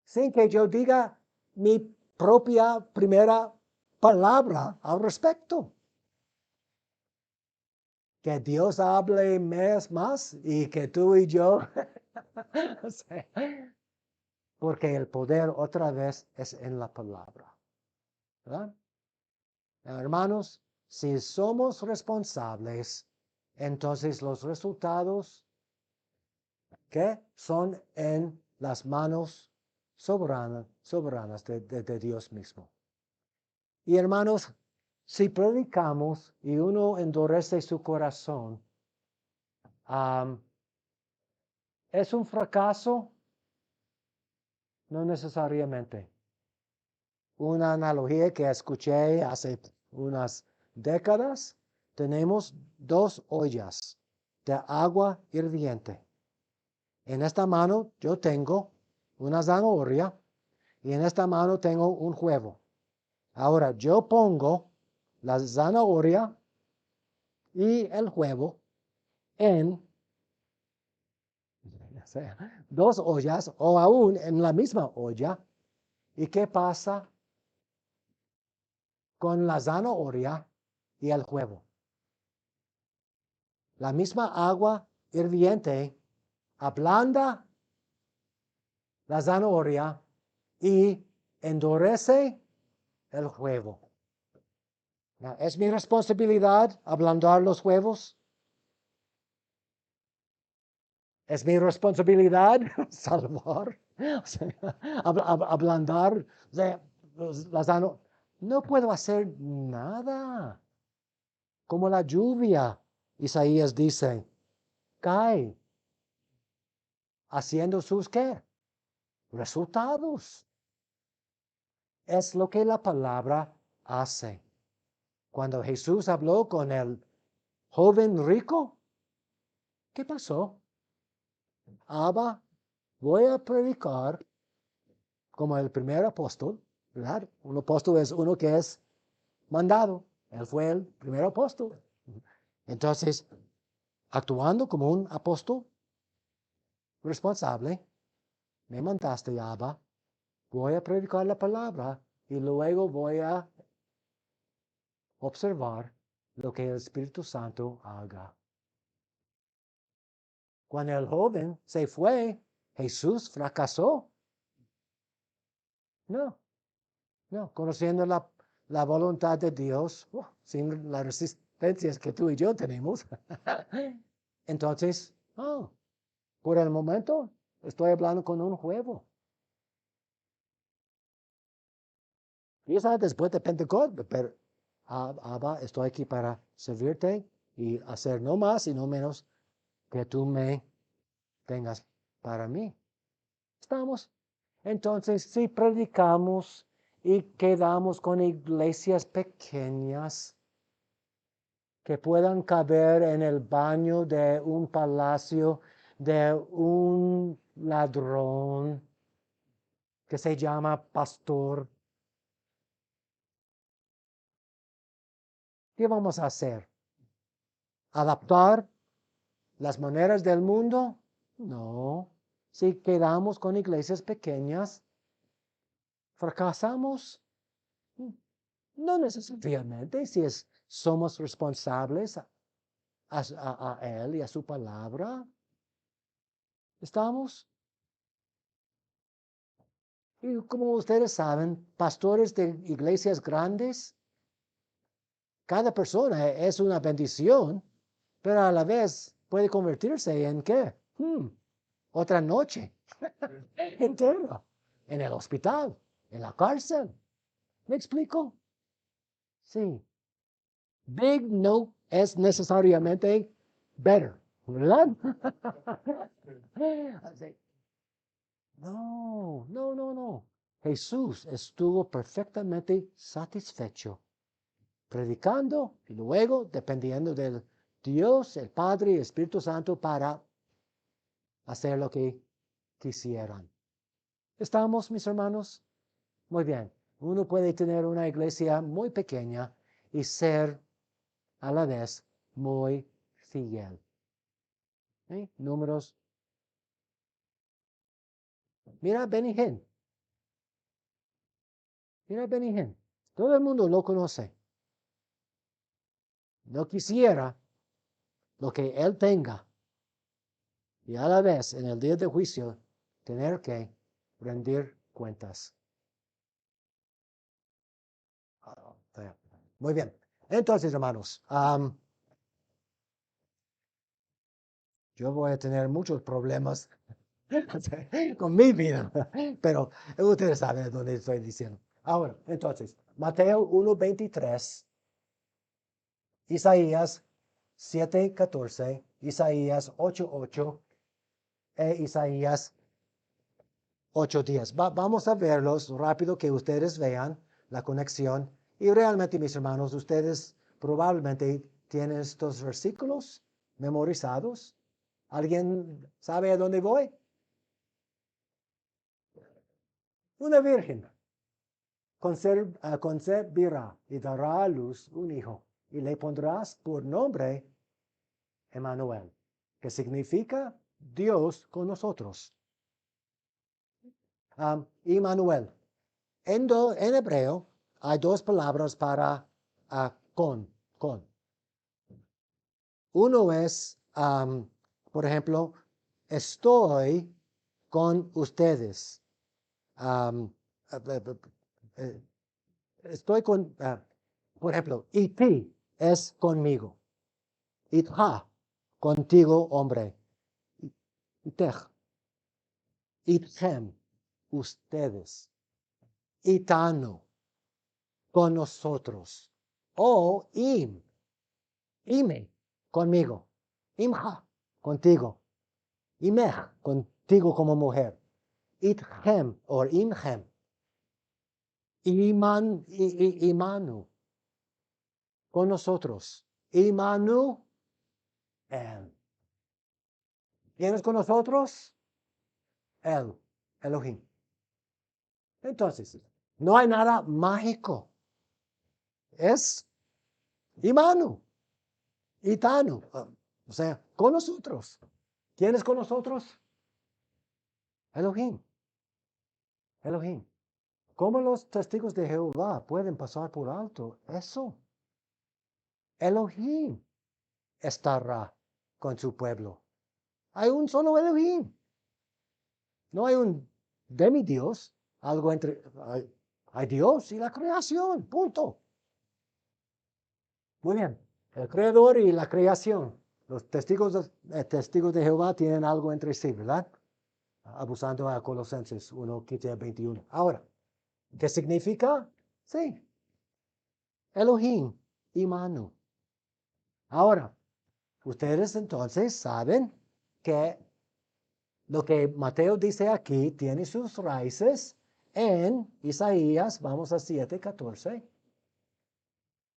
Sin que yo diga mi propia primera palabra al respecto. Que Dios hable más y que tú y yo. Porque el poder otra vez es en la palabra. ¿Verdad? Hermanos, si somos responsables, entonces los resultados que son en las manos soberanas de Dios mismo. Y hermanos, si predicamos y uno endurece su corazón, ¿es un fracaso? No necesariamente. Una analogía que escuché hace unas décadas, tenemos 2 ollas de agua hirviente. En esta mano yo tengo una zanahoria y en esta mano tengo un huevo. Ahora yo pongo la zanahoria y el huevo en 2 ollas o aún en la misma olla. ¿Y qué pasa con la zanahoria y el huevo? La misma agua hirviente ablanda la zanahoria y endurece el huevo. ¿Es mi responsabilidad ablandar los huevos? ¿Es mi responsabilidad salvar? Ablandar la zanahoria. No puedo hacer nada. Como la lluvia, Isaías dice, cae haciendo sus ¿qué? Resultados. Es lo que la palabra hace. Cuando Jesús habló con el joven rico, ¿qué pasó? Abba, voy a predicar como el primer apóstol, ¿verdad? Un apóstol es uno que es mandado. Él fue el primer apóstol. Entonces, actuando como un apóstol responsable, me mandaste, Abba, voy a predicar la palabra y luego voy a observar lo que el Espíritu Santo haga. Cuando el joven se fue, Jesús fracasó. No, no, conociendo la voluntad de Dios, sin las resistencias que tú y yo tenemos. Entonces, por el momento, estoy hablando con un juego. Quizás después de Pentecostés, pero Abba, estoy aquí para servirte y hacer no más y no menos que tú me tengas para mí. ¿Estamos? Entonces, si predicamos y quedamos con iglesias pequeñas que puedan caber en el baño de un palacio de un ladrón que se llama pastor, ¿qué vamos a hacer? ¿Adaptar las maneras del mundo? No. Si quedamos con iglesias pequeñas, fracasamos. No necesariamente, si somos responsables a Él y a su palabra. ¿Estamos? Y como ustedes saben, pastores de iglesias grandes, cada persona es una bendición, pero a la vez puede convertirse en ¿qué? Otra noche entera, en el hospital, en la cárcel. ¿Me explico? Sí. Big no es necesariamente better, ¿verdad? No, no, no, no. Jesús estuvo perfectamente satisfecho predicando y luego dependiendo del Dios, el Padre y el Espíritu Santo para hacer lo que quisieran. ¿Estamos, mis hermanos? Muy bien. Uno puede tener una iglesia muy pequeña y ser a la vez muy fiel. Números. Mira Benny Hinn. Mira Benny Hinn. Todo el mundo lo conoce. No quisiera lo que él tenga y a la vez en el día de juicio tener que rendir cuentas. Muy bien. Entonces, hermanos, yo voy a tener muchos problemas con mi vida, pero ustedes saben dónde estoy diciendo. Ahora, entonces, Mateo 1:23, Isaías 7:14, Isaías 8:8 e Isaías 8:10. Vamos a verlos rápido que ustedes vean la conexión. Y realmente, mis hermanos, ustedes probablemente tienen estos versículos memorizados. ¿Alguien sabe a dónde voy? Una virgen concebirá y dará a luz un hijo y le pondrás por nombre Emmanuel, que significa Dios con nosotros. Emmanuel. En hebreo hay dos palabras para con. Uno es, por ejemplo, estoy con ustedes. Estoy con, por ejemplo, iti es conmigo. Itha, contigo, hombre. Itech, itchem, ustedes. Itano, con nosotros. O ime, conmigo. Imha, contigo. Imech, testigo como mujer. Itchem o Imhem. Imanu. Con nosotros. Imanu. Él. ¿Quién es con nosotros? Él. Elohim. Entonces, no hay nada mágico. Es Imanu. Itanu. O sea, con nosotros. ¿Quién es con nosotros? Elohim. Elohim. ¿Cómo los testigos de Jehová pueden pasar por alto eso? Elohim estará con su pueblo. Hay un solo Elohim. No hay un demidios, algo entre... Hay Dios y la creación, punto. Muy bien, el creador y la creación. Los testigos de Jehová tienen algo entre sí, ¿verdad? Abusando a Colosenses 1, 15 a 21. Ahora, ¿qué significa? Sí, Elohim y Manu. Ahora, ustedes entonces saben que lo que Mateo dice aquí tiene sus raíces en Isaías, vamos a 7:14.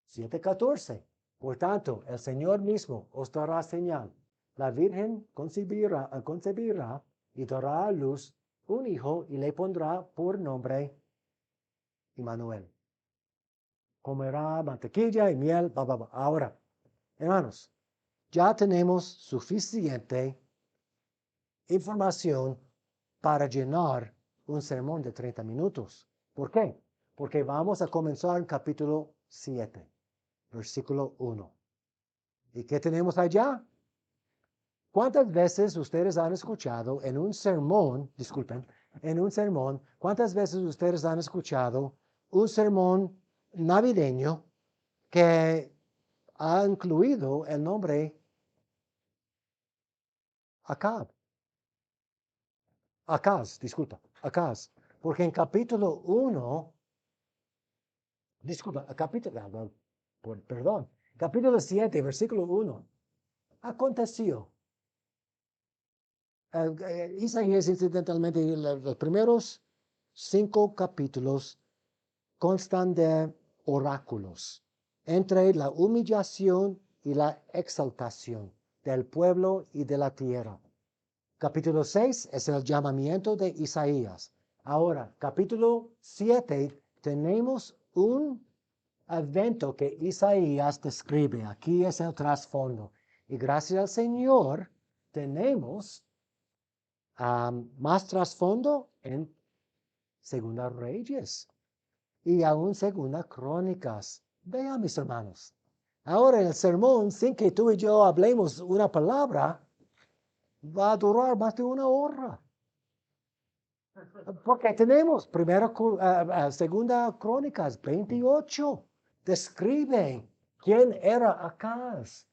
7:14. Por tanto, el Señor mismo os dará señal. La Virgen concebirá y dará a luz un hijo y le pondrá por nombre Immanuel. Comerá mantequilla y miel. Ahora, hermanos, ya tenemos suficiente información para llenar un sermón de 30 minutos. ¿Por qué? Porque vamos a comenzar en capítulo 7, versículo 1. ¿Y qué tenemos allá? ¿Cuántas veces ustedes han escuchado en un sermón, cuántas veces ustedes han escuchado un sermón navideño que ha incluido el nombre Acaz? Acaz. Porque en capítulo 1, capítulo 7, versículo 1, aconteció. Isaías, incidentalmente, los primeros 5 capítulos constan de oráculos entre la humillación y la exaltación del pueblo y de la tierra. Capítulo 6 es el llamamiento de Isaías. Ahora, capítulo 7, tenemos un evento que Isaías describe. Aquí es el trasfondo. Y gracias al Señor, tenemos más trasfondo en Segunda Reyes y aún Segunda Crónicas. Vean, mis hermanos. Ahora el sermón, sin que tú y yo hablemos una palabra, va a durar más de 1 hora. Porque tenemos Segunda Crónicas 28. Describe quién era Acaz.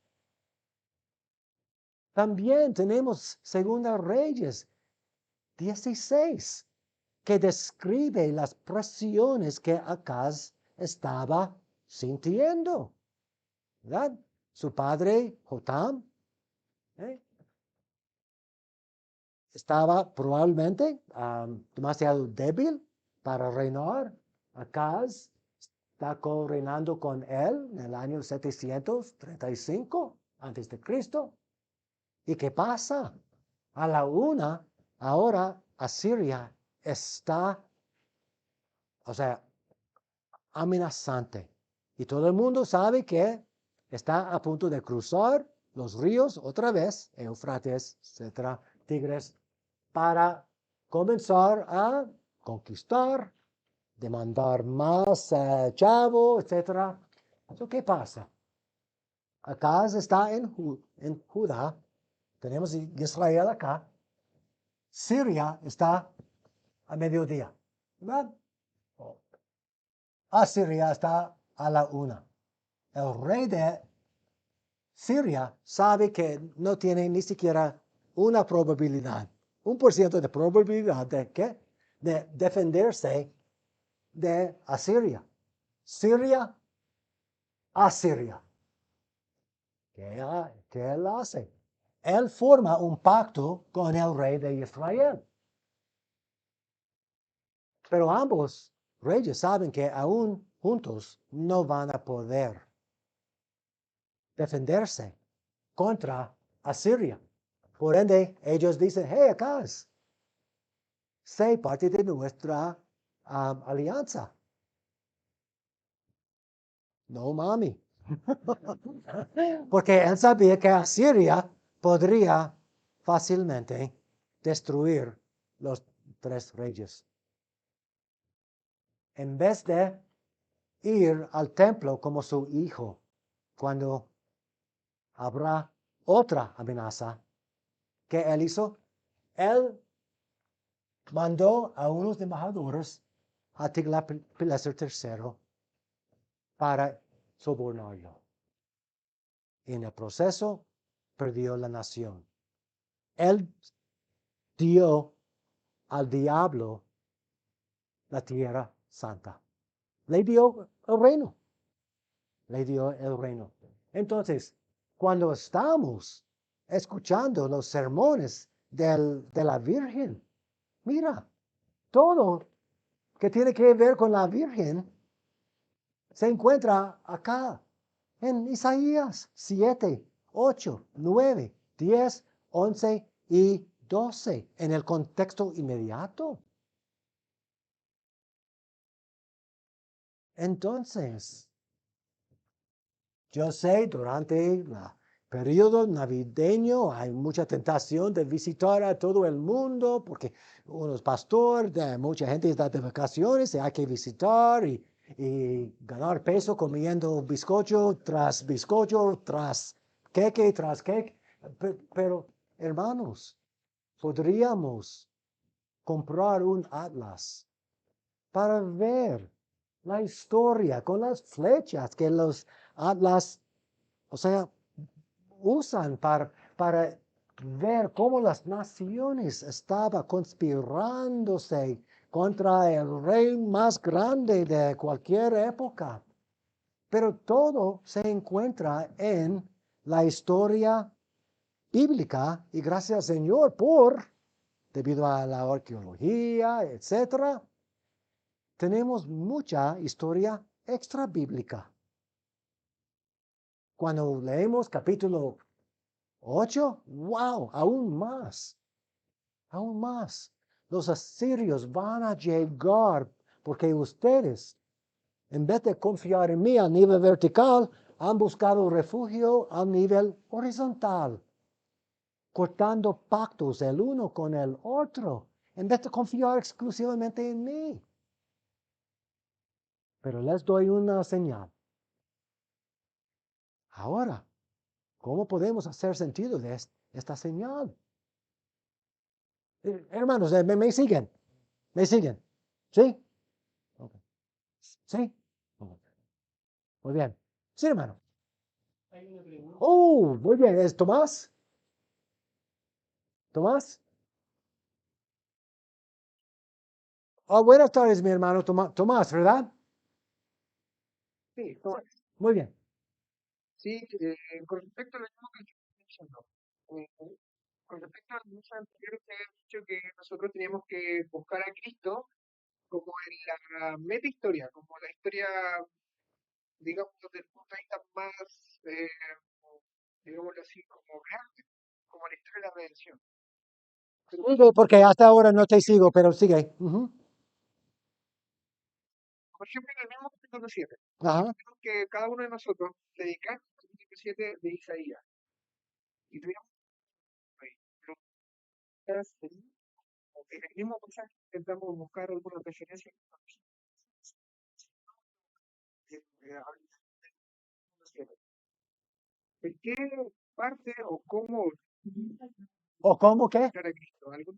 También tenemos Segunda Reyes 16, que describe las presiones que Acaz estaba sintiendo. ¿Verdad? Su padre, Jotam, estaba probablemente demasiado débil para reinar. Acaz está reinando con él en el año 735 antes de Cristo. ¿Y qué pasa? A la una, ahora Asiria está, amenazante. Y todo el mundo sabe que está a punto de cruzar los ríos otra vez, Eufrates, etcétera, Tigres, para comenzar a conquistar, demandar más chavo, etcétera. ¿Qué pasa? Acá está en Judá, tenemos Israel acá, Siria está a mediodía, ¿verdad? Asiria está a la una. El rey de Siria sabe que no tiene ni siquiera una probabilidad, 1% de probabilidad de ¿qué? De defenderse de Asiria. Siria, Asiria. ¿Qué él hace? Él forma un pacto con el rey de Israel. Pero ambos reyes saben que aún juntos no van a poder defenderse contra Asiria. Por ende, ellos dicen, hey, Acaz, sé parte de nuestra alianza. No, mami. Porque él sabía que Asiria podría fácilmente destruir los tres reyes. En vez de ir al templo como su hijo, cuando habrá otra amenaza, que él hizo, él mandó a unos embajadores a Tiglat-Pileser III para sobornarlo. En el proceso, perdió la nación. Él dio al diablo la tierra santa. Le dio el reino. Le dio el reino. Entonces, cuando estamos escuchando los sermones de la Virgen, mira, todo que tiene que ver con la Virgen se encuentra acá en Isaías 7, 8, 9, 10, 11 y 12 en el contexto inmediato. Entonces, yo sé, durante el periodo navideño hay mucha tentación de visitar a todo el mundo porque uno es pastor, mucha gente está de vacaciones y hay que visitar y ganar peso comiendo bizcocho tras queque tras queque. Pero, hermanos, podríamos comprar un atlas para ver la historia con las flechas que los atlas, o sea, usan para ver cómo las naciones estaban conspirándose contra el rey más grande de cualquier época. Pero todo se encuentra en la historia bíblica y gracias al Señor debido a la arqueología, etcétera, tenemos mucha historia extra bíblica. Cuando leemos capítulo 8, wow, aún más. Aún más. Los asirios van a llegar porque ustedes, en vez de confiar en mí a nivel vertical, han buscado refugio a nivel horizontal, cortando pactos el uno con el otro, en vez de confiar exclusivamente en mí. Pero les doy una señal. Ahora, ¿cómo podemos hacer sentido de esta señal? Hermanos, ¿me siguen? ¿Me siguen? ¿Sí? Okay. ¿Sí? Okay. Muy bien. Sí, hermano. Oh, muy bien. ¿Es Tomás? ¿Tomás? Oh, buenas tardes, mi hermano Tomás, ¿verdad? Sí, Tomás. Muy bien. Sí, con respecto a lo mismo que estoy diciendo, con respecto al mismo anterior, te he dicho que nosotros teníamos que buscar a Cristo como en la meta historia, como la historia, digamos, desde el punto de vista más, digámoslo así, como grande, como la historia de la redención. Pero, Sigue, porque hasta ahora no te sigo, pero sigue. Ujú. por ejemplo, en el mismo capítulo 7, Ajá. tenemos que cada uno de nosotros dedicar el capítulo 7 de Isaías. Y tuviéramos en el mismo pasaje intentamos buscar alguna referencia ¿en qué parte o cómo ¿O cómo qué? buscar a Cristo? ¿Algo?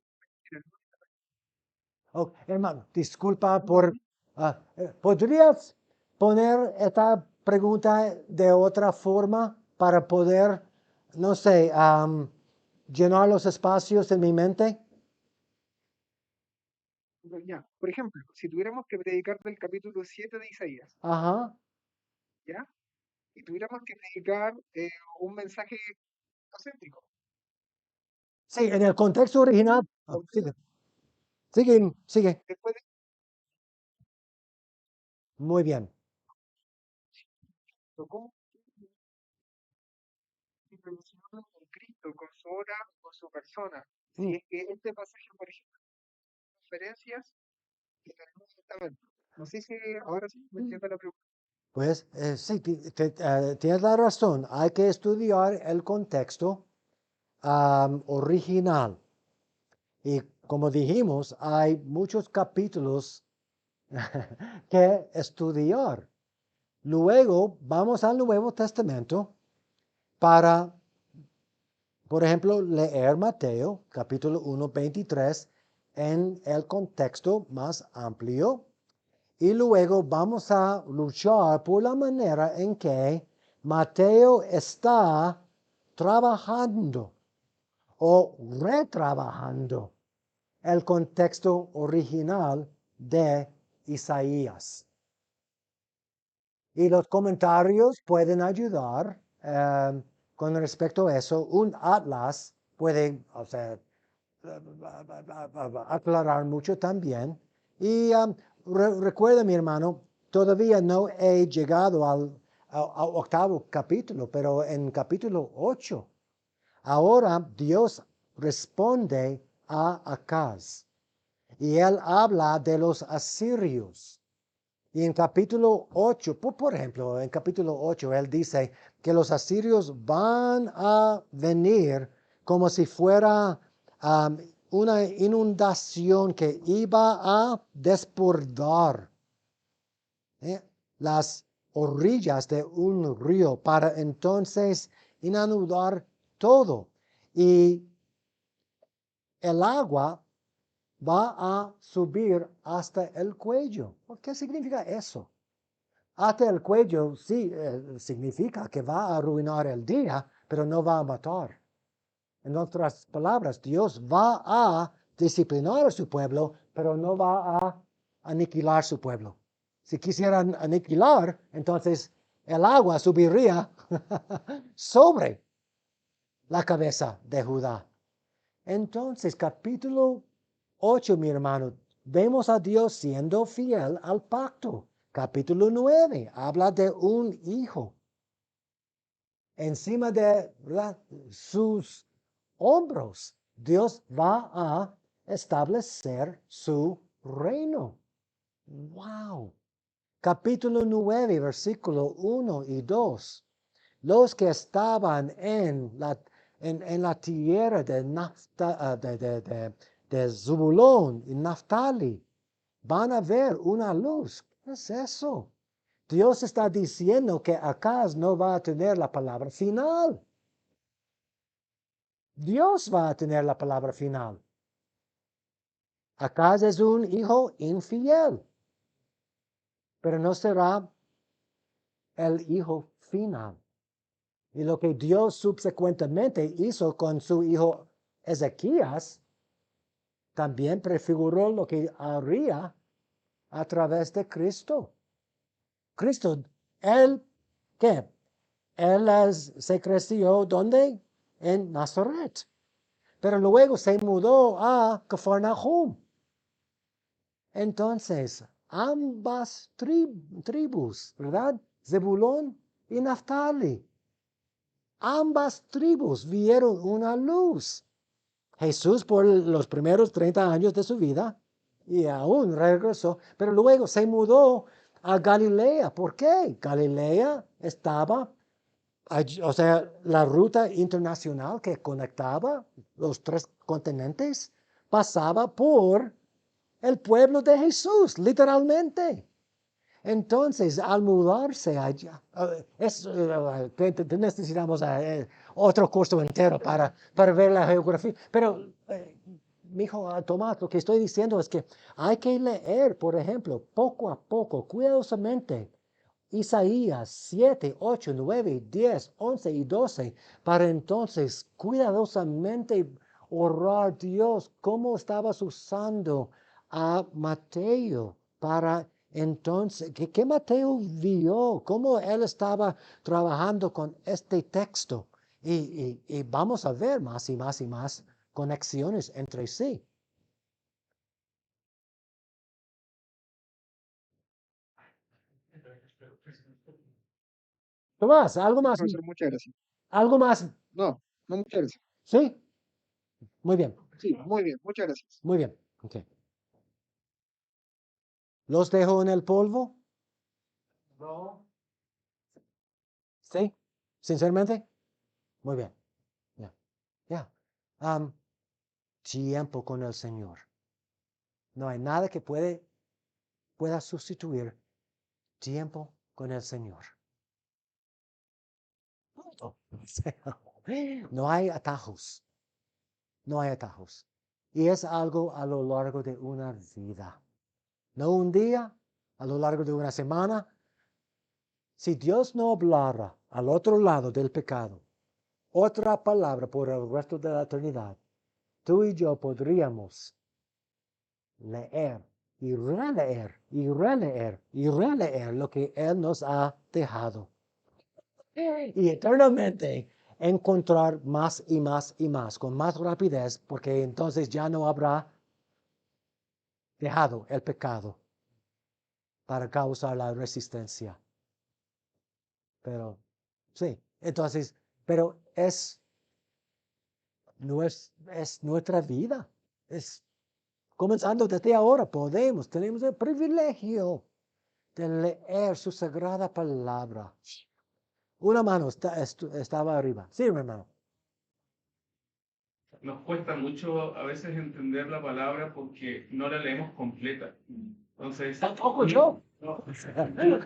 Oh, hermano, disculpa por... ¿podrías poner esta pregunta de otra forma para poder, no sé, llenar los espacios en mi mente? Ya, por ejemplo, si tuviéramos que predicar del capítulo 7 de Isaías, Ajá. ¿ya? Y tuviéramos que predicar un mensaje céntrico, Sí, en el contexto original. Sigue, sigue, sigue. Después de Muy bien. esto, ¿cómo relacionarlo con Cristo, con su obra, con su persona? Si es que este pasaje, por ejemplo, referencias en el Nuevo Testamento. No sé si ahora sí me entiendo la pregunta. Pues sí, tienes la razón. Hay que estudiar el contexto original. Y como dijimos, hay muchos capítulos que estudiar. Luego vamos al Nuevo Testamento para, por ejemplo, leer Mateo capítulo 1, 23 en el contexto más amplio. Y luego vamos a luchar por la manera en que Mateo está trabajando o retrabajando el contexto original de Isaías. Y los comentarios pueden ayudar con respecto a eso. Un atlas puede, o sea, aclarar mucho también. Y recuerda, mi hermano, todavía no he llegado al octavo capítulo, pero en capítulo 8, ahora Dios responde a Acaz. Y él habla de los asirios. Y en capítulo 8, por ejemplo, en capítulo 8, él dice que los asirios van a venir como si fuera una inundación que iba a desbordar las orillas de un río para entonces inundar todo. Y el agua va a subir hasta el cuello. ¿Qué significa eso? Hasta el cuello sí significa que va a arruinar el día, pero no va a matar. En otras palabras, Dios va a disciplinar a su pueblo, pero no va a aniquilar su pueblo. Si quisieran aniquilar, entonces el agua subiría sobre la cabeza de Judá. Entonces, capítulo 8, mi hermano, vemos a Dios siendo fiel al pacto. Capítulo 9 habla de un hijo. Encima de sus hombros, Dios va a establecer su reino. ¡Wow! Capítulo 9, versículo 1 y 2. Los que estaban en la tierra de Zebulón y Naftali van a ver una luz. ¿Qué es eso? Dios está diciendo que Acaz no va a tener la palabra final. Dios va a tener la palabra final. Acaz es un hijo infiel, pero no será el hijo final. Y lo que Dios subsecuentemente hizo con su hijo Ezequías, también prefiguró lo que haría a través de Cristo. Cristo, él, ¿qué? Él se creció, ¿dónde? En Nazaret. Pero luego se mudó a Cafarnaum. Entonces, ambas tribus, ¿verdad? Zebulón y Naftali. Ambas tribus vieron una luz. Jesús por los primeros 30 años de su vida y aún regresó, pero luego se mudó a Galilea. ¿Por qué? Galilea estaba, o sea, la ruta internacional que conectaba los tres continentes pasaba por el pueblo de Jesús, literalmente. Entonces, al mudarse allá, necesitamos otro curso entero para ver la geografía. Pero, mi hijo Tomás, lo que estoy diciendo es que hay que leer, por ejemplo, poco a poco, cuidadosamente, Isaías 7, 8, 9, 10, 11 y 12, para entonces cuidadosamente orar Dios cómo estabas usando a Mateo para entonces, ¿qué Mateo vio? ¿Cómo él estaba trabajando con este texto? Y vamos a ver más y más y más conexiones entre sí. Tomás, Profesor, muchas gracias. algo más, No, no, muchas gracias. ¿sí? Muy bien, Sí, muy bien, muchas gracias. muy bien. Ok. ¿Los dejo en el polvo? No. ¿Sí? ¿Sinceramente? Muy bien. Ya. Ya. Tiempo con el Señor. No hay nada que pueda sustituir tiempo con el Señor. Punto. No hay atajos. No hay atajos. Y es algo a lo largo de una vida. No un día, a lo largo de una semana. Si Dios no hablara al otro lado del pecado, otra palabra por el resto de la eternidad, tú y yo podríamos leer y releer y releer y releer lo que Él nos ha dejado. Y eternamente encontrar más y más y más, con más rapidez, porque entonces ya no habrá dejado el pecado para causar la resistencia. Pero, sí, entonces, pero es nuestra vida. Es comenzando desde ahora, tenemos el privilegio de leer su sagrada palabra. Una mano estaba arriba. Sí, hermano. Nos cuesta mucho a veces entender la palabra porque no la leemos completa. Entonces, Tampoco yo. no,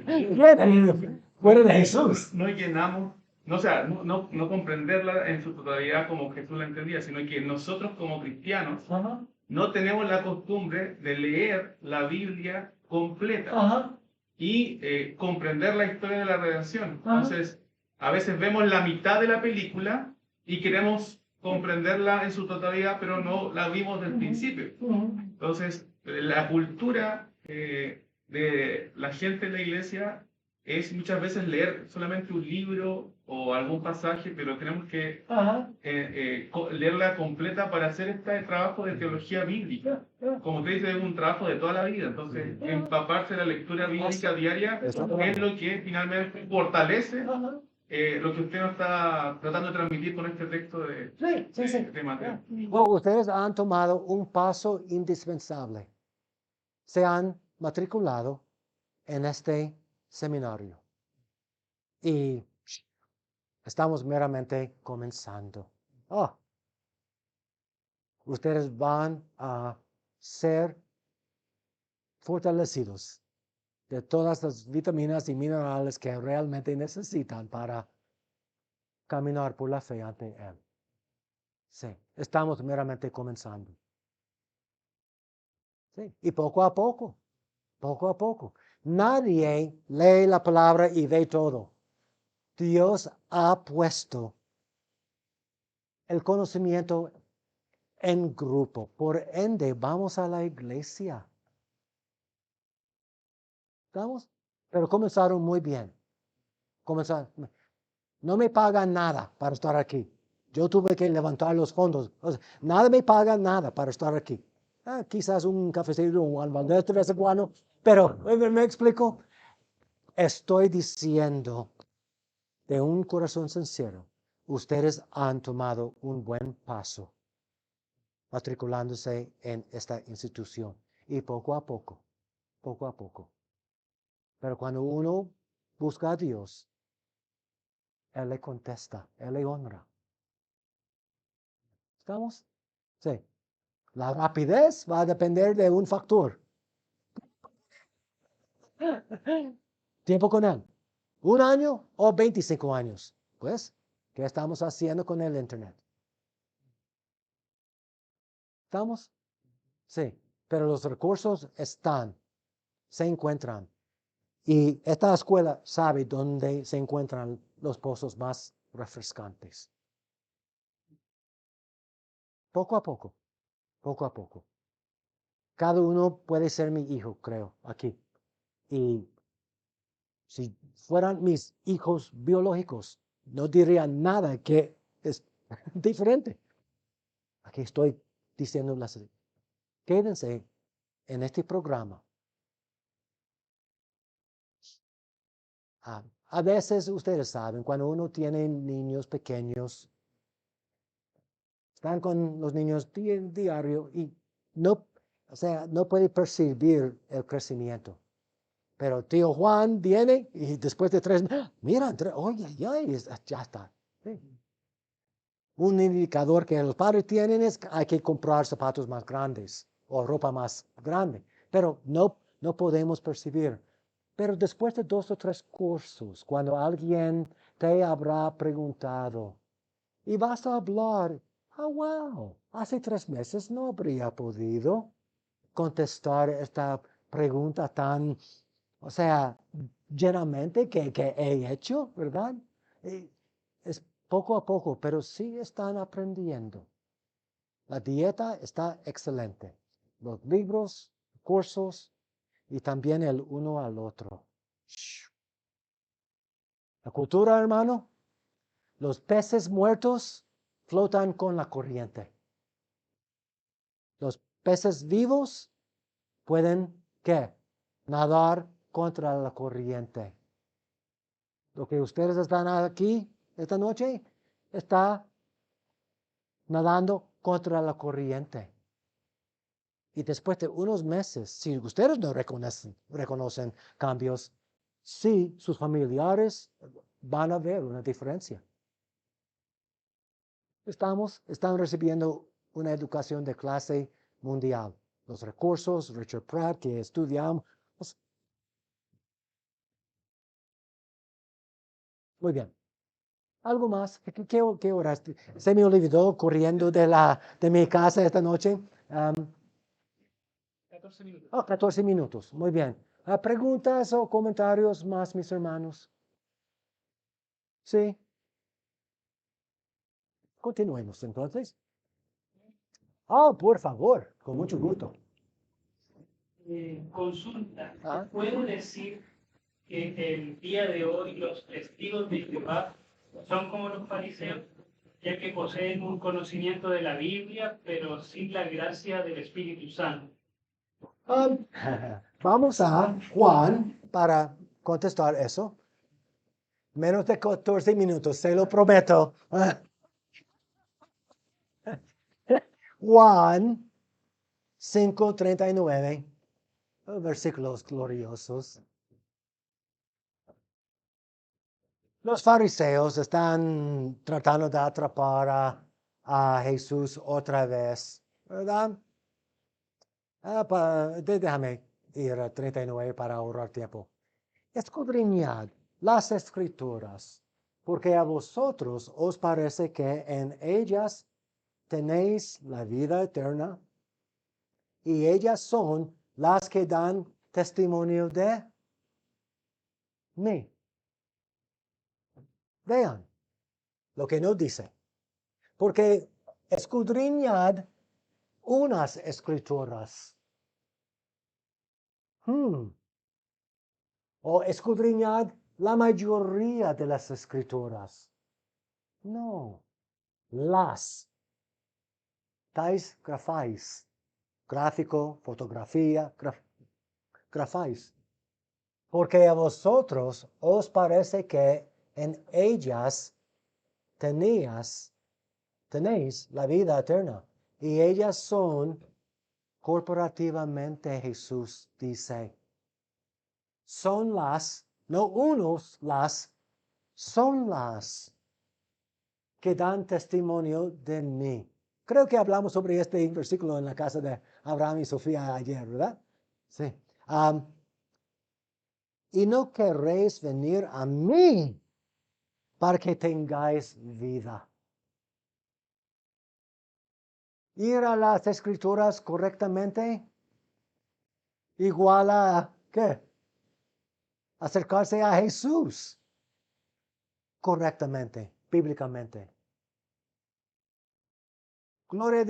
¿Quién? Fuera de Jesús. no llenamos, no, o sea, no comprenderla en su totalidad como Jesús la entendía, sino que nosotros como cristianos Ajá, no tenemos la costumbre de leer la Biblia completa ajá. y comprender la historia de la redención. Ajá. Entonces, a veces vemos la mitad de la película y queremos comprenderla en su totalidad, pero no la vimos del principio. Entonces, la cultura de la gente en la iglesia es muchas veces leer solamente un libro o algún pasaje, pero tenemos que Ajá. leerla completa para hacer este trabajo de teología bíblica. Como te dice, es un trabajo de toda la vida. Entonces, empaparse de la lectura bíblica diaria es lo que finalmente fortalece lo que usted nos está tratando de transmitir con este texto de Mateo. Bueno, ustedes han tomado un paso indispensable. Se han matriculado en este seminario. Y estamos meramente comenzando. Ustedes van a ser fortalecidos de todas las vitaminas y minerales que realmente necesitan para caminar por la fe ante Él. Sí, estamos meramente comenzando. Sí, y poco a poco. Nadie lee la palabra y ve todo. Dios ha puesto el conocimiento en grupo. Por ende, vamos a la iglesia. ¿Estamos? Pero comenzaron muy bien. No me pagan nada para estar aquí. Yo tuve que levantar los fondos. Nada me paga nada para estar aquí. Quizás un cafecito, un almandete de vez en cuando. Pero, ¿me explico? Estoy diciendo de un corazón sincero, ustedes han tomado un buen paso matriculándose en esta institución. Y poco a poco. Pero cuando uno busca a Dios, Él le contesta, Él le honra. ¿Estamos? Sí. La rapidez va a depender de un factor. Tiempo con Él. 1 año o 25 años. Pues, ¿qué estamos haciendo con el Internet? ¿Estamos? Sí. Pero los recursos se encuentran. Y esta escuela sabe dónde se encuentran los pozos más refrescantes. Poco a poco. Cada uno puede ser mi hijo, creo, aquí. Y si fueran mis hijos biológicos, no dirían nada que es diferente. Aquí estoy diciéndoles, quédense en este programa. A veces ustedes saben, cuando uno tiene niños pequeños, están con los niños diario y no, o sea, no puede percibir el crecimiento. Pero tío Juan viene y después de 3 meses, mira, oye, ya está. Sí. Un indicador que los padres tienen es que hay que comprar zapatos más grandes o ropa más grande, pero no podemos percibir. Pero después de 2 o 3 cursos, cuando alguien te habrá preguntado y vas a hablar, wow, hace 3 meses no habría podido contestar esta pregunta tan, o sea, llenamente que he hecho, ¿verdad? Es poco a poco, pero sí están aprendiendo. La dieta está excelente. Los libros, cursos y también el uno al otro. La cultura, hermano, los peces muertos flotan con la corriente. Los peces vivos pueden, ¿qué? Nadar contra la corriente. Lo que ustedes están aquí esta noche está nadando contra la corriente. Y después de unos meses, si ustedes no reconocen cambios, sí, sus familiares van a ver una diferencia. Están recibiendo una educación de clase mundial. Los recursos, Richard Pratt, que estudiamos. Muy bien. ¿Algo más? ¿Qué horas? Se me olvidó corriendo de mi casa esta noche. 14 minutos. 14 minutos. Muy bien. ¿Preguntas o comentarios más, mis hermanos? Sí. Continuemos entonces. Por favor, con mucho gusto. Consulta. Ah. ¿Puede decir que el día de hoy los testigos de Jehová son como los fariseos, ya que poseen un conocimiento de la Biblia, pero sin la gracia del Espíritu Santo? Vamos a Juan para contestar eso. Menos de 14 minutos, se lo prometo. Juan 5:39, versículos gloriosos. Los fariseos están tratando de atrapar a Jesús otra vez, ¿verdad? Déjame ir a 39 para ahorrar tiempo. Escudriñad las escrituras, porque a vosotros os parece que en ellas tenéis la vida eterna, y ellas son las que dan testimonio de mí. Vean lo que nos dice. Porque escudriñad unas escrituras. O escudriñad la mayoría de las escrituras. No, las. Tais grafáis. Gráfico, fotografía, grafáis. Porque a vosotros os parece que en ellas tenéis la vida eterna. Y ellas son, corporativamente Jesús dice, son las, no unos las, son las que dan testimonio de mí. Creo que hablamos sobre este versículo en la casa de Abraham y Sofía ayer, ¿verdad? Sí. Y no queréis venir a mí para que tengáis vida. Ir a las escrituras correctamente igual a, ¿qué? Acercarse a Jesús correctamente, bíblicamente. Gloria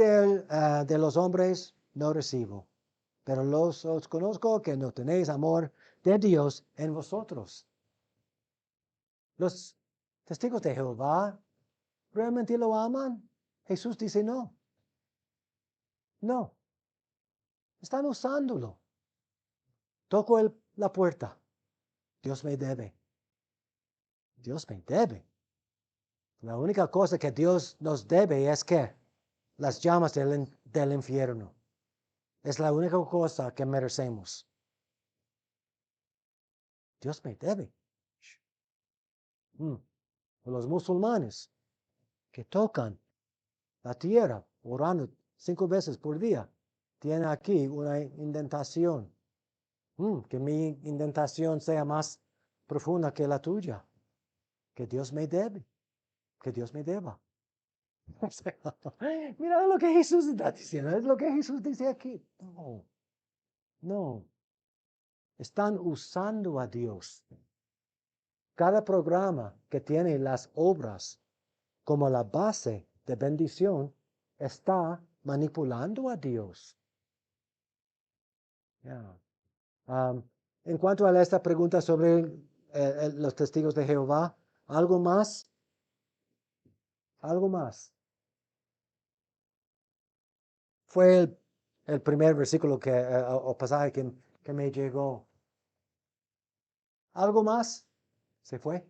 de los hombres no recibo, pero os conozco que no tenéis amor de Dios en vosotros. Los testigos de Jehová realmente lo aman. Jesús dice no. No. Están usándolo. Toco la puerta. Dios me debe. Dios me debe. La única cosa que Dios nos debe es que las llamas del infierno. Es la única cosa que merecemos. Dios me debe. Los musulmanes que tocan la tierra orando 5 veces por día, tienen aquí una indentación. Que mi indentación sea más profunda que la tuya. Que Dios me debe. Que Dios me deba. Mira lo que Jesús está diciendo. Es lo que Jesús dice aquí. No. No. Están usando a Dios. Cada programa que tiene las obras como la base de bendición está manipulando a Dios. En cuanto a esta pregunta sobre los testigos de Jehová, ¿algo más? ¿Algo más? Fue el primer versículo o pasaje que me llegó. ¿Algo más? ¿Se fue?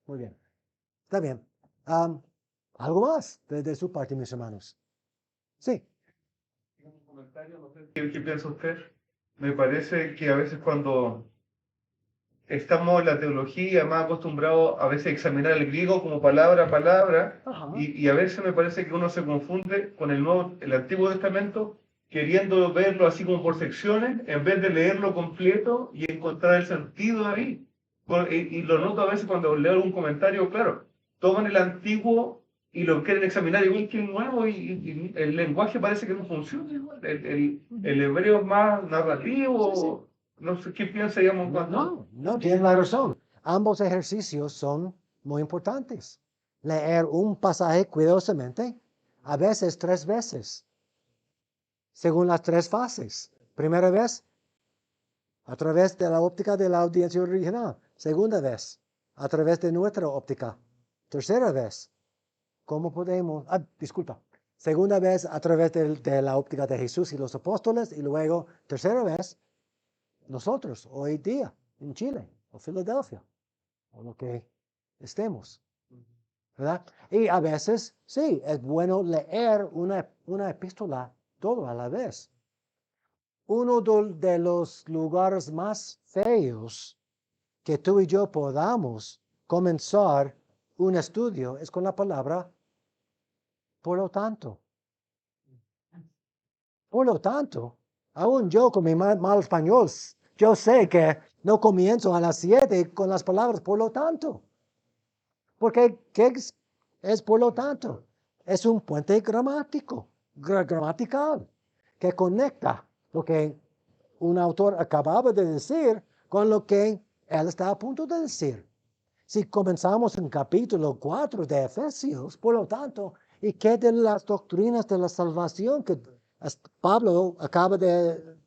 Muy bien. Está bien. ¿Algo más de su parte, mis hermanos? Sí. Un comentario, no sé qué piensa usted. Me parece que a veces cuando estamos en la teología más acostumbrados a veces a examinar el griego como palabra a palabra, y a veces me parece que uno se confunde con el Antiguo Testamento, queriendo verlo así como por secciones, en vez de leerlo completo y encontrar el sentido ahí. Y lo noto a veces cuando leo algún comentario, claro, toman el Antiguo y lo quieren examinar igual que el Nuevo, y el lenguaje parece que no funciona igual. El hebreo es más narrativo. Sí, sí. No sé qué piensa, digamos, No, tienen la razón. Ambos ejercicios son muy importantes. Leer un pasaje cuidadosamente, a veces 3 veces, según las 3 fases. Primera vez, a través de la óptica de la audiencia original. Segunda vez, a través de nuestra óptica. Tercera vez, ¿cómo podemos? Disculpa. Segunda vez, a través de la óptica de Jesús y los apóstoles. Y luego, tercera vez, nosotros, hoy día, en Chile, o Filadelfia, o lo que estemos. ¿Verdad? Y a veces, sí, es bueno leer una epístola todo a la vez. Uno de los lugares más feos que tú y yo podamos comenzar un estudio es con la palabra por lo tanto. Por lo tanto, aún yo con mi mal español, yo sé que no comienzo a las 7 con las palabras por lo tanto. Porque, ¿qué es por lo tanto? Es un puente gramatical, que conecta lo que un autor acababa de decir con lo que él está a punto de decir. Si comenzamos en capítulo 4 de Efesios, por lo tanto, ¿y qué de las doctrinas de la salvación que Pablo acaba de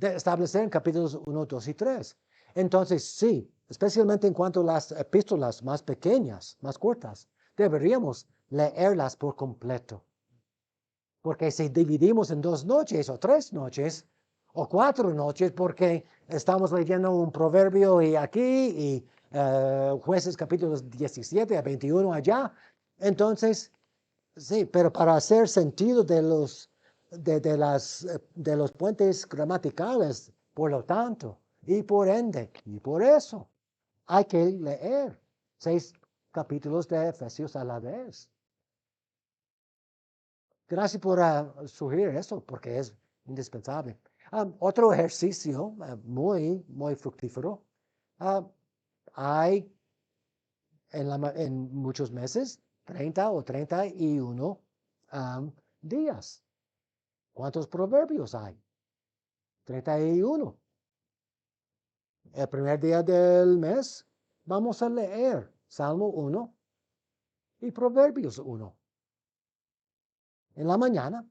establecer en capítulos 1, 2 y 3? Entonces, sí, especialmente en cuanto a las epístolas más pequeñas, más cortas, deberíamos leerlas por completo. Porque si dividimos en 2 noches o 3 noches o 4 noches, porque estamos leyendo un proverbio y aquí y Jueces capítulos 17 a 21 allá, entonces, sí, pero para hacer sentido de los puentes gramaticales, por lo tanto, y por ende, y por eso, hay que leer 6 capítulos de Efesios a la vez. Gracias por sugerir eso, porque es indispensable. Otro ejercicio muy, muy fructífero. Hay en muchos meses 30 o 31 días. ¿Cuántos proverbios hay? 31. El primer día del mes vamos a leer Salmo 1 y Proverbios 1. En la mañana,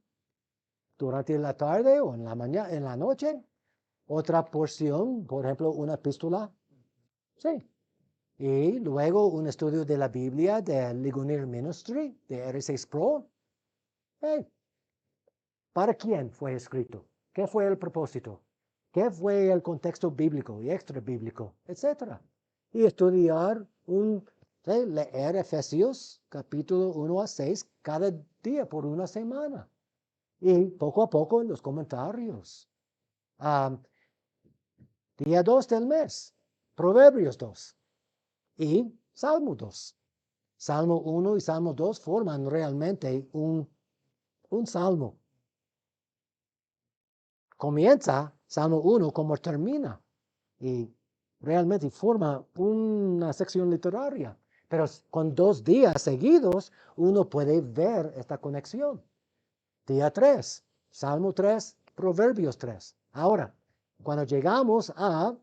durante la tarde o en la noche, otra porción, por ejemplo, una epístola. Sí. Y luego un estudio de la Biblia de Ligonier Ministry, de R6 Pro. Hey, ¿para quién fue escrito? ¿Qué fue el propósito? ¿Qué fue el contexto bíblico y extra bíblico, etcétera? Y estudiar leer Efesios capítulo 1 a 6 cada día por una semana. Y poco a poco en los comentarios. Día 2 del mes, Proverbios 2 y Salmo 2. Salmo 1 y Salmo 2 forman realmente un salmo. Comienza Salmo 1 como termina y realmente forma una sección literaria. Pero con 2 días seguidos uno puede ver esta conexión. Día 3, Salmo 3, Proverbios 3. Ahora, cuando llegamos a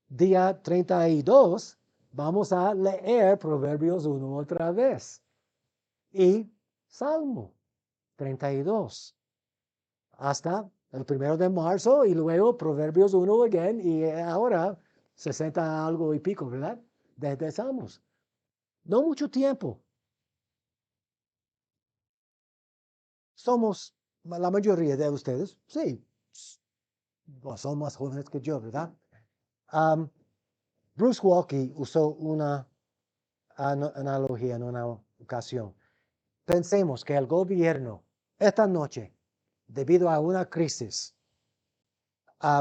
día 32, vamos a leer Proverbios 1 otra vez. Y Salmo 32. Hasta el 1 de marzo y luego Proverbios 1 again y ahora 60 algo y pico, ¿verdad? De Salmos. No mucho tiempo. Somos, la mayoría de ustedes, sí, son más jóvenes que yo, ¿verdad? Bruce Walkie usó una analogía en una ocasión. Pensemos que el gobierno esta noche, debido a una crisis,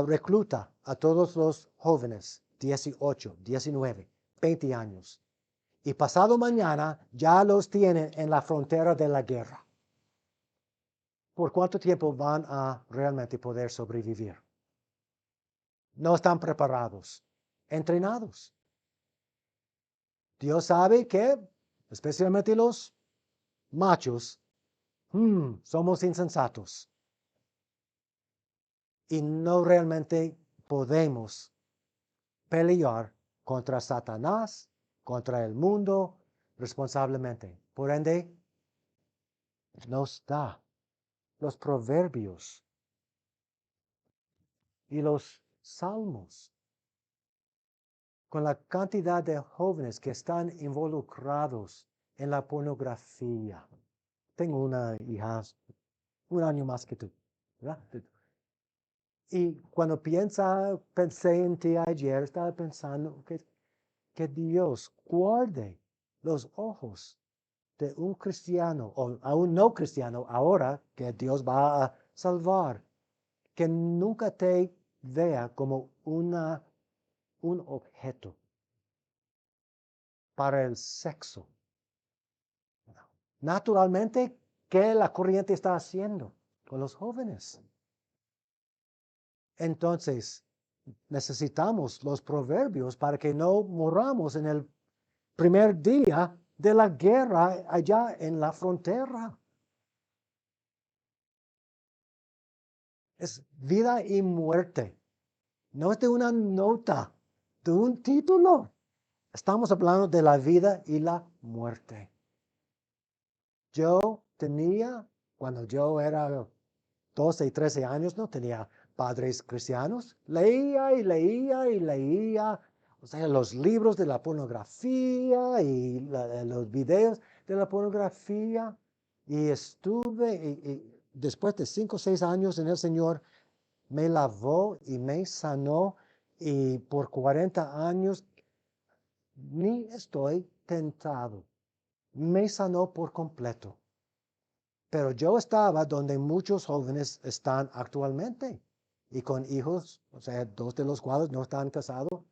recluta a todos los jóvenes, 18, 19, 20 años, y pasado mañana ya los tienen en la frontera de la guerra. ¿Por cuánto tiempo van a realmente poder sobrevivir? No están preparados, entrenados. Dios sabe que, especialmente los machos, somos insensatos. Y no realmente podemos pelear contra Satanás, contra el mundo, responsablemente. Por ende, nos da los proverbios y los salmos. Con la cantidad de jóvenes que están involucrados en la pornografía. Tengo una hija, 1 año más que tú, ¿verdad? Y cuando pensé en ti ayer, estaba pensando que Dios guarde los ojos de un cristiano o a un no cristiano ahora que Dios va a salvar, que nunca te vea como un objeto para el sexo. Naturalmente, ¿qué la corriente está haciendo con los jóvenes? Entonces, necesitamos los proverbios para que no moramos en el primer día de la guerra allá en la frontera. Es vida y muerte. No es de una nota, de un título. Estamos hablando de la vida y la muerte. Cuando yo era 12 y 13 años, no tenía padres cristianos. Leía y leía y leía, o sea, los libros de la pornografía y los videos de la pornografía. Y después de 5 o 6 años en el Señor, me lavó y me sanó. Y por 40 años ni estoy tentado. Me sanó por completo. Pero yo estaba donde muchos jóvenes están actualmente y con hijos, o sea, 2 de los cuales no están casados.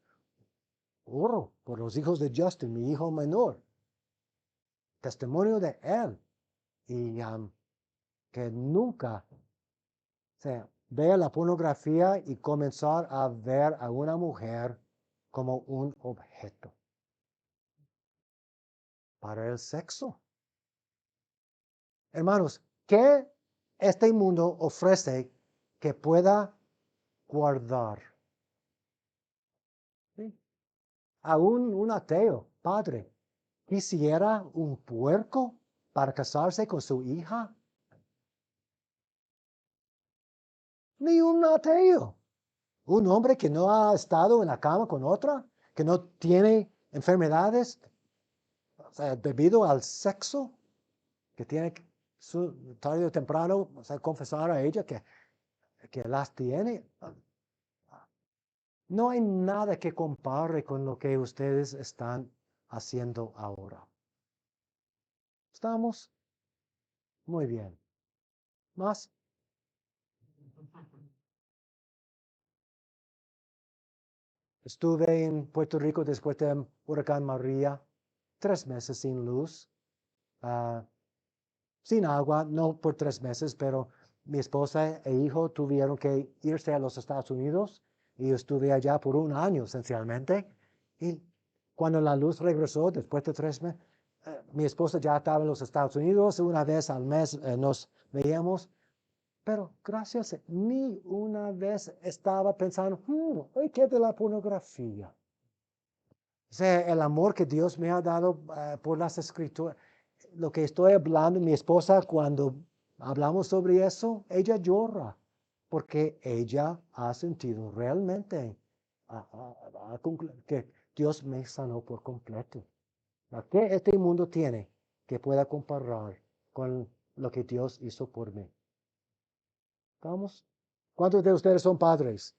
Oro por los hijos de Justin, mi hijo menor. Testimonio de él. Y que nunca vea la pornografía y comenzar a ver a una mujer como un objeto para el sexo. Hermanos, ¿qué este mundo ofrece que pueda guardar? ¿Sí? Aún un ateo, padre, quisiera un puerco para casarse con su hija. Ni un ateo. Un hombre que no ha estado en la cama con otra, que no tiene enfermedades, o sea, debido al sexo, que tiene tarde o temprano, confesar a ella que las tiene. No hay nada que compare con lo que ustedes están haciendo ahora. ¿Estamos? Muy bien. ¿Más? Estuve en Puerto Rico después del huracán María, 3 meses sin luz, sin agua, no por 3 meses, pero mi esposa e hijo tuvieron que irse a los Estados Unidos y yo estuve allá por 1 año esencialmente. Y cuando la luz regresó después de 3 meses, mi esposa ya estaba en los Estados Unidos, una vez al mes nos veíamos. Pero gracias, ni una vez estaba pensando, hoy qué de la pornografía. O sea, el amor que Dios me ha dado por las escrituras, lo que estoy hablando, mi esposa, cuando hablamos sobre eso, ella llora, porque ella ha sentido realmente que Dios me sanó por completo. ¿Qué este mundo tiene que pueda comparar con lo que Dios hizo por mí? ¿Vamos? ¿Cuántos de ustedes son padres?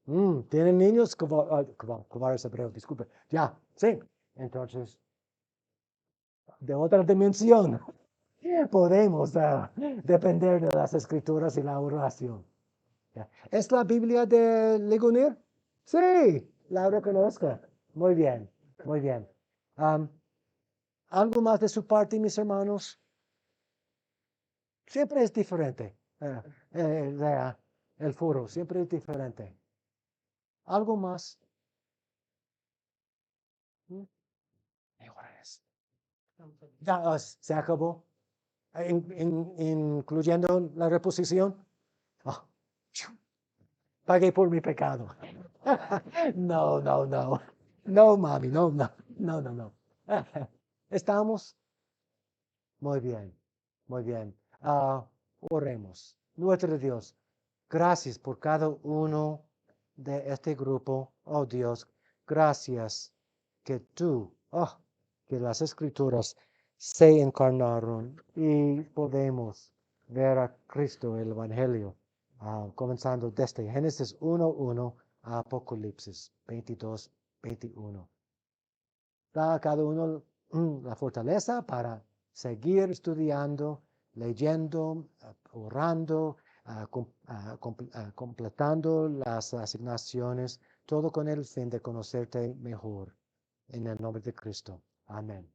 ¿Tienen niños? Cobardes hebreos, disculpe. Ya, sí. Entonces, de otra dimensión, podemos depender de las escrituras y la oración. Ya. ¿Es la Biblia de Ligonier? Sí, la reconozco. Muy bien, muy bien. ¿Algo más de su parte, mis hermanos? Siempre es diferente. El foro siempre es diferente. ¿Algo más? Ya se acabó. Incluyendo la reposición. Ah, pagué por mi pecado. No, no, no. No, mami, no, no, no, no, no. ¿Estamos? Muy bien, muy bien. Oremos. Nuestro Dios, gracias por cada uno de este grupo. Oh Dios, gracias que tú, que las escrituras se encarnaron y podemos ver a Cristo, el Evangelio, comenzando desde Génesis 1:1 a Apocalipsis 22:21. Da a cada uno la fortaleza para seguir estudiando, leyendo, orando, completando las asignaciones, todo con el fin de conocerte mejor. En el nombre de Cristo. Amén.